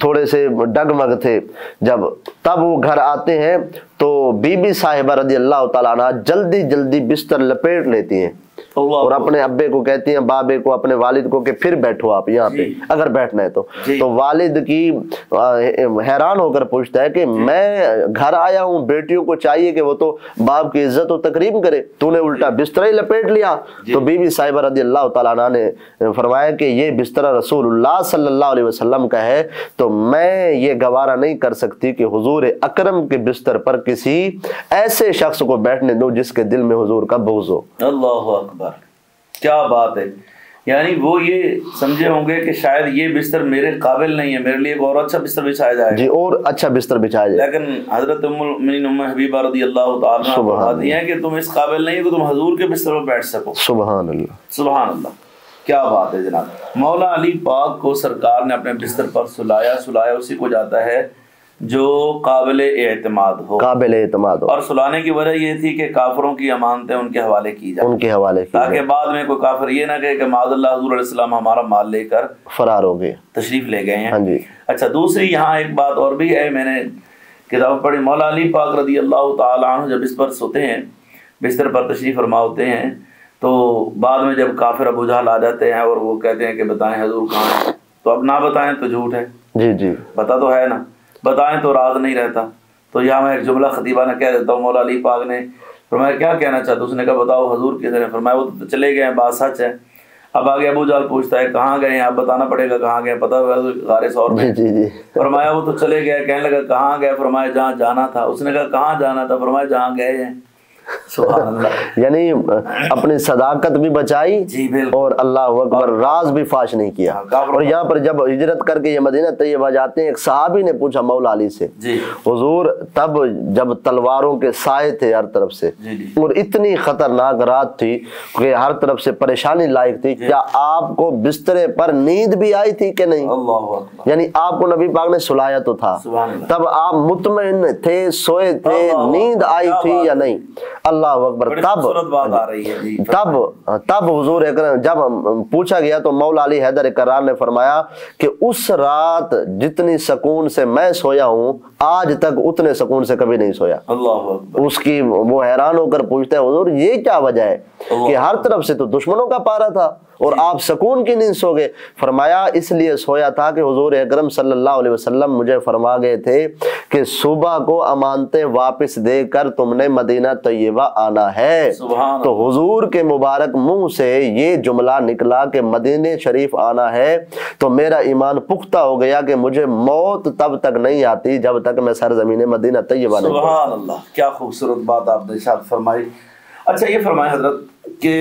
تھوڑے سے ڈگمگ تھے، تب وہ گھر آتے ہیں تو بی بی صاحبہ رضی اللہ تعالیٰ عنہ جلدی بستر لپیٹ لیتی ہیں اور اپنے ابے کو کہتی ہیں، بابے کو، اپنے والد کو کہ پھر بیٹھو آپ یہاں پہ اگر بیٹھنا ہے تو والد کی حیران ہو کر پوچھتا ہے کہ میں گھر آیا ہوں، بیٹیوں کو چاہیے کہ وہ تو باپ کی عزت و تکریم کرے، تو نے الٹا بستر ہی لپیٹ لیا۔ تو بی بی صاحبہ رضی اللہ تعالیٰ عنہ نے فرمایا کہ یہ بستر رسول اللہ صلی اللہ علیہ وسلم کا ہے، تو میں یہ گوارا نہیں کر سکتی کہ حضور اکرم کے بستر پر کسی ایسے شخص کو بیٹھنے دو جس کے دل میں حضور کا بغض ہو۔ اللہ اکبر، کیا بات ہے! یعنی وہ یہ سمجھے ہوں گے کہ شاید یہ بستر میرے قابل نہیں ہے، میرے لیے ایک اور اچھا بستر بچھایا جائے، جی اور اچھا بستر بچھایا جائے، لیکن حضرت ام المؤمنین ام حبیبہ رضی اللہ تعالیٰ عنہ فرماتی ہیں کہ تم اس قابل نہیں ہو کہ تم حضور کے بستر پر بیٹھ سکو۔ سبحان اللہ، سبحان اللہ، کیا بات ہے جناب! مولا علی پاک کو سرکار نے اپنے بستر پر سلایا اسی کو جاتا ہے جو قابل اعتماد ہو، اور سلانے کی وجہ یہ تھی کہ کافروں کی امانتیں ان کے حوالے کی جائیں، تاکہ بعد میں کوئی کافر یہ نہ کہے کہ معاذ اللہ حضور علیہ السلام ہمارا مال لے کر فرار ہو گئے، تشریف لے گئے ہیں۔ اچھا، دوسری یہاں ایک بات اور بھی ہے، میں نے کتاب پڑھی، مولا علی پاک رضی اللہ تعالیٰ عنہ جب اس پر سوتے ہیں، بستر پر تشریف فرما ہوتے ہیں، تو بعد میں جب کافر ابو جہل آ جاتے ہیں اور وہ کہتے ہیں کہ بتائیں حضور کہاں ہے، تو اب نہ بتائیں تو جھوٹ ہے، جی پتہ تو ہے نا، بتائیں تو راز نہیں رہتا۔ تو یہاں میں ایک جملہ خطیبہ نے کہہ دیتا ہوں، مولا علی پاک نے فرمایا کیا کہنا چاہتا، اس نے کہا بتاؤ حضور کدھر ہیں؟ فرمایا وہ تو چلے گئے ہیں، بات سچ ہے۔ اب آگے ابو جہل پوچھتا ہے کہاں گئے ہیں؟ آپ بتانا پڑے گا کہاں گئے، پتہ ہوگا غار ثور میں۔ فرمایا وہ تو چلے گئے، کہنے لگا کہاں گئے؟ فرمایا جہاں جانا تھا۔ اس نے کہا کہاں جانا تھا؟ فرمایا جہاں گئے ہیں۔ سبحان اللہ، یعنی اپنی صداقت بھی بچائی، جی بالکل، اور اللہ اکبر راز بھی فاش نہیں کیا۔ اور یہاں پر جب ہجرت کر کے یہ مدینہ طیبہ جاتے ہیں، ایک صحابی نے پوچھا مولا علی سے، حضور تب جب تلواروں کے سائے تھے ہر طرف سے اور اتنی خطرناک رات تھی کہ ہر طرف سے پریشانی لائق تھی، کیا آپ کو بسترے پر نیند بھی آئی تھی کہ نہیں؟ یعنی آپ کو نبی پاک نے سلایا تو تھا، تب آپ مطمئن تھے، سوئے تھے، نیند آئی تھی یا نہیں؟ اللہ اکبر۔ تب حضور اکرم جب پوچھا گیا تو مولا علی حیدر کرار نے فرمایا کہ اس رات جتنی سکون سے میں سویا ہوں آج تک اتنے سکون سے کبھی نہیں سویا۔ اس کی وہ حیران ہو کر پوچھتے ہیں حضور یہ کیا وجہ ہے کہ ہر طرف سے تو دشمنوں کا پارا تھا اور آپ سکون کی نیند سو گئے؟ فرمایا اس لیے سویا تھا کہ حضور اکرم صلی اللہ علیہ وسلم مجھے فرما گئے تھے کہ صبح کو امانتیں واپس دے کر تم نے مدینہ طیبہ آنا ہے۔ تو حضور کے مبارک منہ سے یہ جملہ نکلا کہ مدینہ شریف آنا ہے، تو میرا ایمان پختہ ہو گیا کہ مجھے موت تب تک نہیں آتی جب تک میں سرزمین مدینہ طیبہ نہیں۔ سبحان اللہ، کیا خوبصورت بات آپ نے ارشاد فرمائی۔ اچھا یہ فرمائے حضرت کہ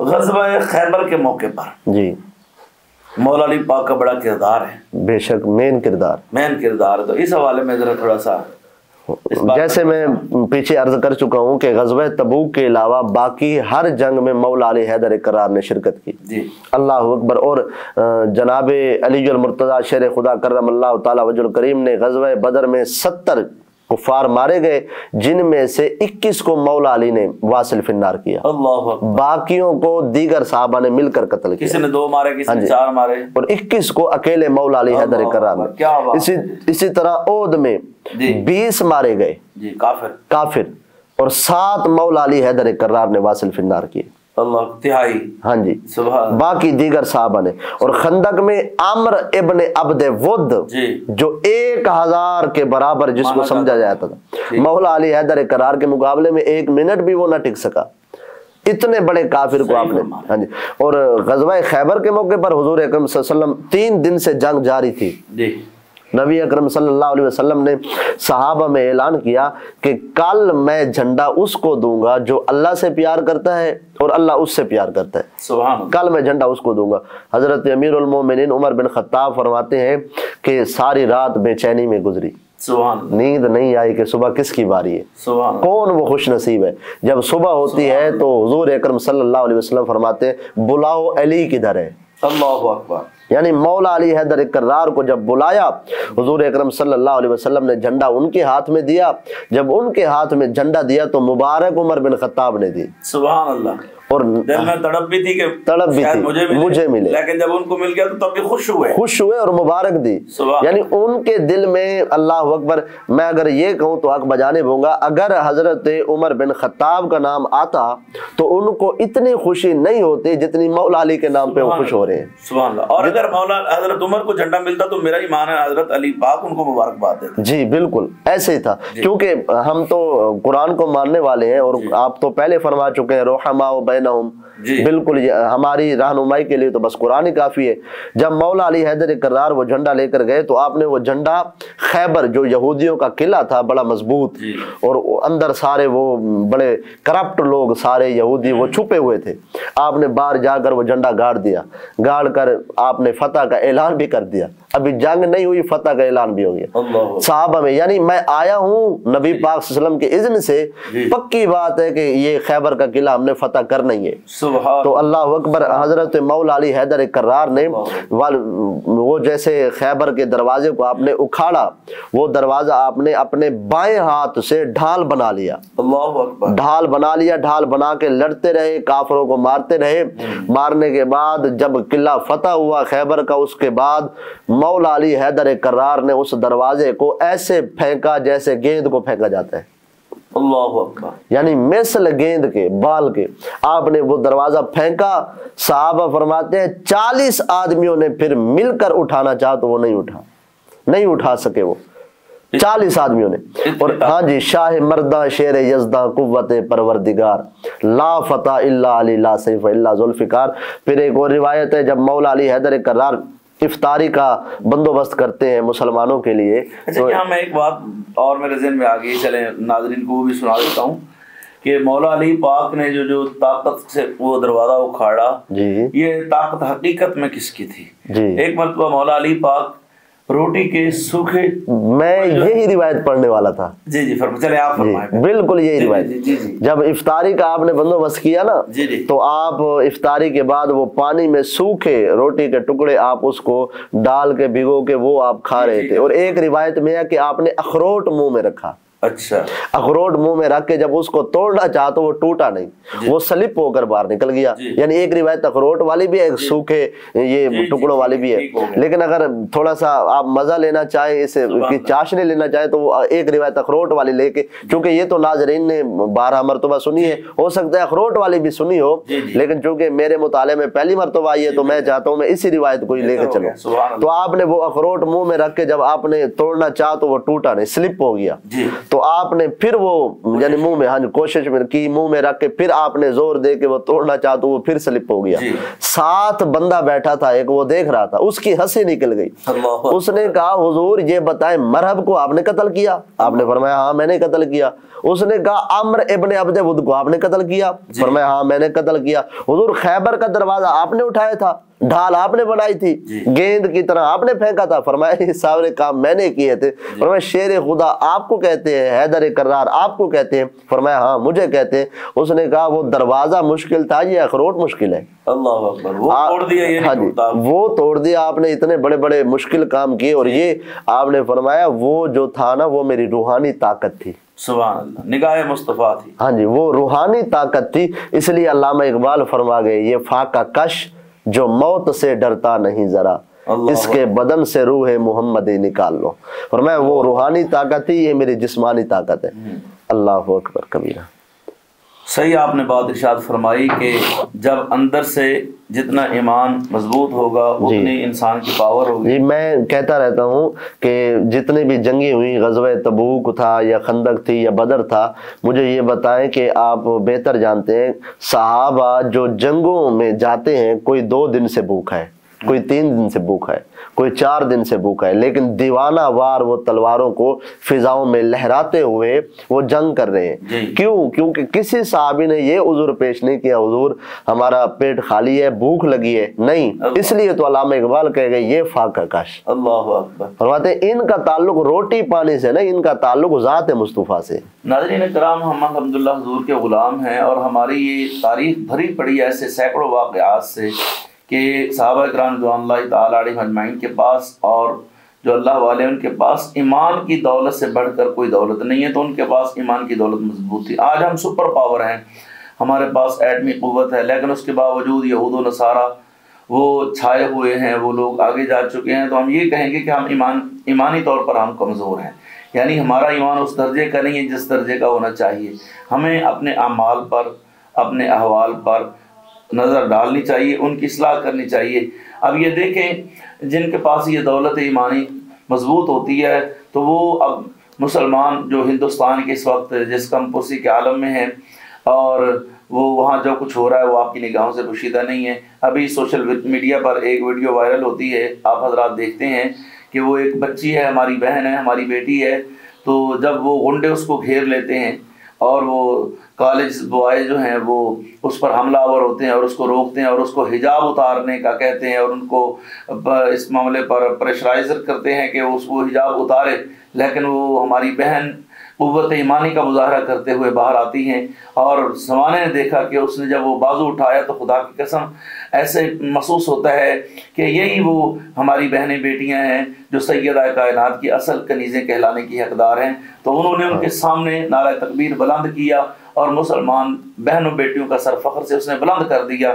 غزوہ خیبر کے موقع پر جی مولا علی پاک کا بڑا کردار ہے، بے شک مین کردار ہے، تو اس حوالے میں ذرا تھوڑا سا، جیسے میں پیچھے عرض کر چکا ہوں کہ غزوہ تبوک کے علاوہ باقی ہر جنگ میں مولا علی حیدر کرار نے شرکت کی، اللہ اکبر۔ اور جناب علی المرتضی شیر خدا کرم اللہ تعالی وجہ الکریم نے غزوہ بدر میں 70 کفار مارے گئے، جن میں سے 21 کو مولا علی نے واصل فی النار کیا، باقیوں کو دیگر صحابہ نے مل کر قتل کیا، کسی نے 2 مارے، کسی نے 4 مارے، اور 21 کو اکیلے مولا علی حیدر کرار نے۔ اسی طرح احد میں 20 مارے گئے کافر، اور 7 مولا علی حیدر کرار نے واصل فی النار کیے، اللہ تہائی، ہاں جی، باقی دیگر صحابہ نے۔ اور خندق میں عمر ابن عبد ود جو 1000 کے برابر جس کو سمجھا جاتا تھا، مولا علی حیدر کرار کے مقابلے میں 1 منٹ بھی وہ نہ ٹک سکا، اتنے بڑے کافر کو آپ نے، ہاں جی۔ اور غزوہ خیبر کے موقع پر حضور اکرم صلی اللہ علیہ وسلم 3 دن سے جنگ جاری تھی، नबी अकरम सल्लल्लाहु अलैहि वसल्लम ने सहाबा में ऐलान किया कि कल मैं झंडा उसको दूंगा जो अल्लाह से प्यार करता है और अल्लाह उससे प्यार करता है। सुभान अल्लाह। कल मैं झंडा उसको दूंगा। हजरत अमीरुल मोमिनीन उमर बिन खत्ताब फरमाते हैं कि सारी रात बेचैनी में गुजरी, नींद नहीं आई कि सुबह किसकी बारी है, कौन वो खुश नसीब है। जब सुबह होती है तो हुजूर अकरम सल्लल्लाहु अलैहि वसल्लम फरमाते हैं बुलाओ अली किधर है। अल्लाहु अकबर। यानी मौला अली हैदर कर्रार को जब बुलाया, हुजूर अकरम सल्लल्लाहु अलैहि वसल्लम ने झंडा उनके हाथ में दिया। जब उनके हाथ में झंडा दिया तो मुबारक उमर बिन खत्ताब ने दी। सुभान अल्लाह। और दिल में तड़प भी थी कि मुझे मिले, लेकिन जब उनको मिल गया तो तब भी खुश हुए और मुबारक दी। यानी उनके दिल में अल्लाह अकबर, मैं अगर ये कहूँ तो हक बजाने दूंगा, अगर हजरत उमर बिन खत्ताब का नाम आता तो उनको इतनी खुशी नहीं होती जितनी मौला अली के नाम पे वो खुश हो रहे हैं। सुभान अल्लाह। और अगर मौला हजरत उमर को झंडा मिलता तो मेरा ईमान है हजरत अली पाक उनको मुबारकबाद देते। जी बिल्कुल ऐसे ही था, क्योंकि हम तो कुरान को मानने वाले हैं और आप तो पहले फरमा चुके हैं रोहमा बैनहुम, बिल्कुल हमारी रहनुमाई के लिए तो बस कुरान ही काफी है। जब मौला अली हैदर कर्रार वो झंडा लेकर गए तो आपने वो झंडा खैबर जो यहूदियों का किला था बड़ा मजबूत और अंदर सारे वो बड़े करप्ट लोग सारे यहूदी वो छुपे हुए थे, आपने बाहर जाकर वो झंडा गाड़ दिया। गाड़ कर आपने फतह का ऐलान भी कर दिया। अभी जंग नहीं हुई, फतह का ऐलान भी हो गया साहबा में। यानी मैं आया हूँ नबी पाक सल्लल्लाहु अलैहि वसल्लम के इज़्न से, पक्की बात है कि ये खैबर का किला हमने फतह करना ही है। तो अल्लाह अकबर। हजरत मौला अली हैदर कर्रार ने वो जैसे खैबर के दरवाजे को आपने उखाड़ा, वो दरवाजा आपने अपने बाएं हाथ से ढाल बना लिया। ढाल बना लिया, ढाल बना के लड़ते रहे, काफरों को मारते रहे। मारने के बाद जब किला फतह हुआ खैबर का, उसके बाद मौला अली हैदर कर्रार ने उस दरवाजे को ऐसे फेंका जैसे गेंद को फेंका जाता है। अल्लाहु अकबर। यानी मिसल गेंद के बाल के आपने वो दरवाजा फेंका। साहबा फरमाते हैं 40 आदमियों ने फिर मिलकर उठाना चाहा तो वो नहीं उठा सके वो 40 आदमियों ने। और हाँ जी, शाह मर्दा शेर यज़दा कुव्वत परवरदिगार ला फता इल्ला अली ला सैफ इल्ला जुल्फिकार। फिर एक और रिवायत है, जब मौला अली हैदर कर्रार इफ्तारी का बंदोबस्त करते हैं मुसलमानों के लिए। तो यहाँ मैं एक बात और मेरे ज़हन में आ गई, चले नाज़रीन को भी सुना देता हूँ कि मौला अली पाक ने जो ताकत से वो दरवाज़ा उखाड़ा, ये ताकत हकीकत में किसकी थी? एक मरतबा मौला अली पाक रोटी के सूखे, मैं यही रिवायत पढ़ने वाला था। जी चले आप फरमाएं। बिल्कुल यही रिवायत। जब इफ्तारी का आपने बंदोबस्त किया ना, तो आप इफ्तारी के बाद वो पानी में सूखे रोटी के टुकड़े आप उसको डाल के भिगो के वो आप खा रहे थे। और एक रिवायत में है कि आपने अखरोट मुंह में रखा। अच्छा। अखरोट मुंह में रख के जब उसको तोड़ना चाहा तो वो टूटा नहीं, वो स्लिप होकर बाहर निकल गया। यानी एक रिवायत अखरोट वाली भी है, एक सूखे ये टुकड़ों वाली भी है। लेकिन अगर थोड़ा सा आप मजा लेना चाहें, इसे चाशनी लेना चाहें, तो वो एक रिवायत अखरोट वाली लेके, क्योंकि ये तो नाजरीन ने 12 मरतबा सुनी है, हो सकता है अखरोट वाली भी सुनी हो, लेकिन चूंकि मेरे मुताले में पहली मरतबा आई है तो मैं चाहता हूँ मैं इसी रिवायत को ही लेके चलूं। तो आपने वो अखरोट मुंह में रख के जब आपने तोड़ना चाहा तो वो टूटा नहीं, स्लिप हो गया। तो आपने फिर वो यानी मुंह में, हाँ कोशिश में की, मुंह में रख के फिर आपने जोर दे के वो तोड़ना चाहा तो वो फिर स्लिप हो गया। साथ बंदा बैठा था एक, वो देख रहा था, उसकी हंसी निकल गई। उसने कहा हुजूर ये बताएं मरहब को आपने कत्ल किया? आपने फरमाया हाँ मैंने कत्ल किया। उसने कहा अम्र इब्ने अब्द वुद को आपने कत्ल किया? फरमाया हाँ मैंने कत्ल किया। हुजूर खैबर का दरवाजा आपने उठाया था, ढाल आपने बनाई थी, गेंद की तरह आपने फेंका था? फरमाया ये सारे काम मैंने किए थे। फरमाया शेर खुदा आपको कहते हैं, हैदर कर्रार आपको कहते हैं? फरमाया हाँ मुझे कहते हैं। उसने कहा वो दरवाजा मुश्किल था, ये अखरोट मुश्किल है। अल्लाह अकबर। वो तोड़ दिया, ये हाँ जी वो तोड़ दिया आपने, इतने बड़े बड़े मुश्किल काम किए। और ये आपने फरमाया वो जो था ना वो मेरी रूहानी ताकत थी। सुभान अल्लाह, निगाह मुस्तफा थी। हाँ जी वो रूहानी ताकत थी। इसलिए अल्लामा इकबाल फरमा गए ये फाका कश जो मौत से डरता नहीं जरा, इसके बदन से रूह मोहम्मदी निकाल लो। फरमाया वो रूहानी ताकत थी, ये मेरी जिस्मानी ताकत है। अल्लाह अकबर कबीरा। सही आपने बात इरशाद फरमाई कि जब अंदर से जितना ईमान मजबूत होगा उतनी इंसान की पावर होगी। जी मैं कहता रहता हूँ कि जितनी भी जंगी हुई, ग़ज़वा तबूक था या खंदक थी या बदर था, मुझे ये बताएं कि आप बेहतर जानते हैं सहाबा जो जंगों में जाते हैं कोई 2 दिन से भूखा है, कोई 3 दिन से भूखा है, कोई 4 दिन से भूखा है, लेकिन दीवाना वार वो तलवारों को फिजाओं में लहराते हुए वो जंग कर रहे हैं। क्यों? क्योंकि किसी साहबी ने ये उज़ुर पेश नहीं किया, हुजूर हमारा पेट खाली है, भूख लगी है, नहीं। इसलिए तो अल्लामा इकबाल कह गए ये फाका काश। अल्लाहु अकबर। फरमाते हैं इनका ताल्लुक रोटी पानी से नहीं, इनका ताल्लुक ज़ात मुस्तफ़ा से। नाज़रीन किराम, हम अल्हम्दुलिल्लाह हुजूर के गुलाम हैं और हमारी ये तारीख भरी पड़ी है ऐसे सैकड़ों वाक़यात से कि सहाबा किराम रिज़वानुल्लाहि तआला अलैहिम अजमईन के पास और जो अल्लाह वाले उनके पास ईमान की दौलत से बढ़कर कोई दौलत नहीं है, तो उनके पास ईमान की दौलत मजबूत थी। आज हम सुपर पावर हैं, हमारे पास एटमी क़ुव्वत है, लेकिन उसके बावजूद यहूद व नसारा वो छाए हुए हैं, वो लोग आगे जा चुके हैं। तो हम ये कहेंगे कि हम ईमानी तौर पर हम कमज़ोर हैं, यानी हमारा ईमान उस दर्जे का नहीं है जिस दर्जे का होना चाहिए। हमें अपने अमाल पर, अपने अहवाल पर नज़र डालनी चाहिए, उनकी इस्लाह करनी चाहिए। अब ये देखें, जिनके पास ये दौलत ईमानी मजबूत होती है, तो वो अब मुसलमान जो हिंदुस्तान के इस वक्त जिस कमपुरसी के आलम में हैं और वो वहाँ जो कुछ हो रहा है वो आपकी निगाहों से पोशीदा नहीं है। अभी सोशल मीडिया पर एक वीडियो वायरल होती है, आप हजरात देखते हैं कि वो एक बच्ची है, हमारी बहन है, हमारी बेटी है, तो जब वो गुंडे उसको घेर लेते हैं और वो कॉलेज बॉय जो हैं वो उस पर हमलावर होते हैं और उसको रोकते हैं और उसको हिजाब उतारने का कहते हैं और उनको इस मामले पर प्रेशराइज़र करते हैं कि उसको हिजाब उतारे, लेकिन वो हमारी बहन क़ुव्वत ईमानी का मुज़ाहरा करते हुए बाहर आती हैं और ज़माने ने देखा कि उसने जब वो बाजू उठाया तो खुदा की कसम ऐसे महसूस होता है कि यही वो हमारी बहनें बेटियां हैं जो सैयदा कायनात की असल कनीज़ें कहलाने की हकदार हैं। तो उन्होंने उनके सामने नारा तकबीर बुलंद किया और मुसलमान बहनों बेटियों का सर फ़ख्र से उसने बुलंद कर दिया।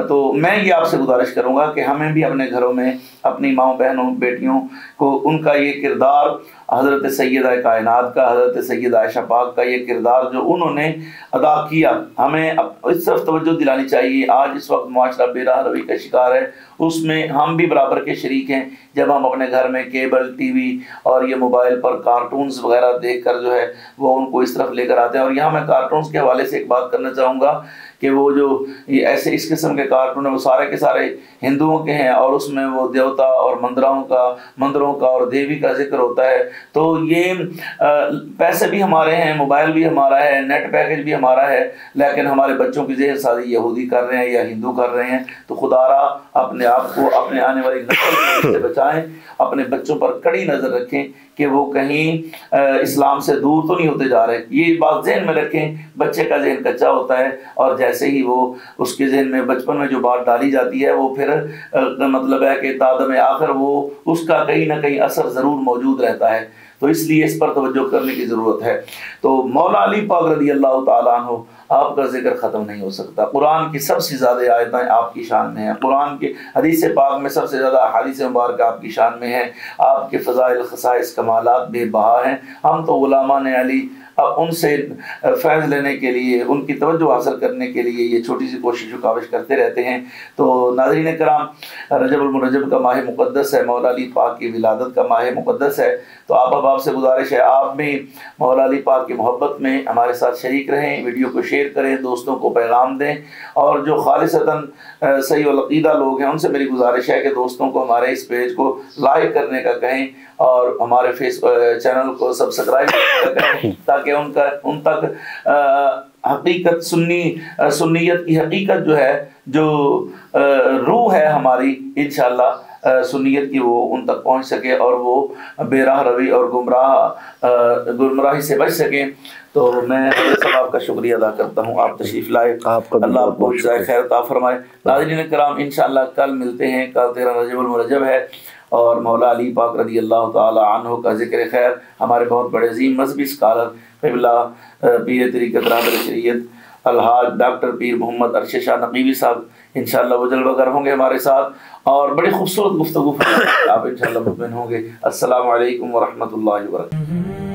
तो मैं ये आपसे गुजारिश करूँगा कि हमें भी अपने घरों में अपनी माँओं बहनों बेटियों को उनका ये किरदार, हज़रत सैयदा कायनात का, हज़रत सैयदा आयशा पाक का ये किरदार जो उन्होंने अदा किया, हमें इस तरफ तवज्जो दिलानी चाहिए। आज इस वक्त मुआशरा बेराह रवी का शिकार है, उसमें हम भी बराबर के शरीक हैं। जब हम अपने घर में केबल टीवी और ये मोबाइल पर कार्टून्स वगैरह देखकर जो है वो उनको इस तरफ लेकर आते हैं। और यहाँ मैं कार्टून्स के हवाले से एक बात करना चाहूँगा कि वो जो ये ऐसे इस किस्म के कार्टून है वो सारे के सारे हिंदुओं के हैं और उसमें वो देवता और मंदिरों का और देवी का जिक्र होता है। तो ये पैसे भी हमारे हैं, मोबाइल भी हमारा है, नेट पैकेज भी हमारा है, लेकिन हमारे बच्चों की ज़हर साजी यहूदी कर रहे हैं या हिंदू कर रहे हैं। तो खुदारा अपने आप को, अपने आने वाली नस्ल से बचाएं, अपने बच्चों पर कड़ी नज़र रखें कि वो कहीं इस्लाम से दूर तो नहीं होते जा रहे। ये बात ज़हन में रखें, बच्चे का जहन कच्चा होता है और जैसे ही वो उसके जहन में बचपन में जो बात डाली जाती है वो फिर मतलब है कि तादम आखिर वो उसका कहीं ना कहीं असर ज़रूर मौजूद रहता है। तो इसलिए इस पर तवज्जो करने की ज़रूरत है। तो मौला अली पाक रज़ी अल्लाह तआला अन्हु आपका जिक्र ख़त्म नहीं हो सकता। कुरान की सबसे ज़्यादा आयतें आपकी शान में हैं, कुरान के हदीस पाक में सबसे ज़्यादा हदीस मुबारक आपकी शान में है, आपके फ़ज़ाइल ख़साइस कमालात बेबहा हैं। हम तो गुलामान अली अब उनसे फैज़ लेने के लिए, उनकी तवज्जो हासिल करने के लिए ये छोटी सी कोशिश काविश करते रहते हैं। तो नाज़रीन किराम, रजब मुरजब का माह मुक़द्दस है, मौला अली पाक की विलादत का माह मुक़द्दस है। तो आप से गुजारिश है आप भी मौला अली पाक की मोहब्बत में हमारे साथ शरीक रहें, वीडियो को शेयर करें, दोस्तों को पैगाम दें। और जो खालिसतन सही वल अक़ीदा लोग हैं उनसे मेरी गुजारिश है कि दोस्तों को हमारे इस पेज को लाइक करने का कहें और हमारे चैनल को सब्सक्राइब करें ताकि उन तक हकीकत सुन्नियत की हकीकत जो है, जो रूह है हमारी, इंशाअल्लाह सुन्नियत की वो उन तक पहुंच सके और वो बेराह रवी और गुमराही से बच सकें। तो मैं सब आपका शुक्रिया अदा करता हूँ, आप तशरीफ़ लाए, अल्लाह आपको जज़ाए खैर अता फरमाए। नाज़रीन किराम, इंशाअल्लाह कल मिलते हैं, कल 13 रजब मुरजब है और मौला अली पाक रज़ी अल्लाह तआला अन्हु का ज़िक्र खैर हमारे बहुत बड़े अज़ीम मज़हबी स्कॉलर क़िबला पीर तरीक़त रहबर शरीयत अलहाज डॉक्टर पीर मोहम्मद अरशद शाह नक़ीवी साहब इंशाअल्लाह वो जलवागर होंगे हमारे साथ और बड़ी खूबसूरत गुफ्तगू आप इंशाअल्लाह मुतमिन होंगे। अस्सलामु अलैकुम व रहमतुल्लाहि व बरकातहू।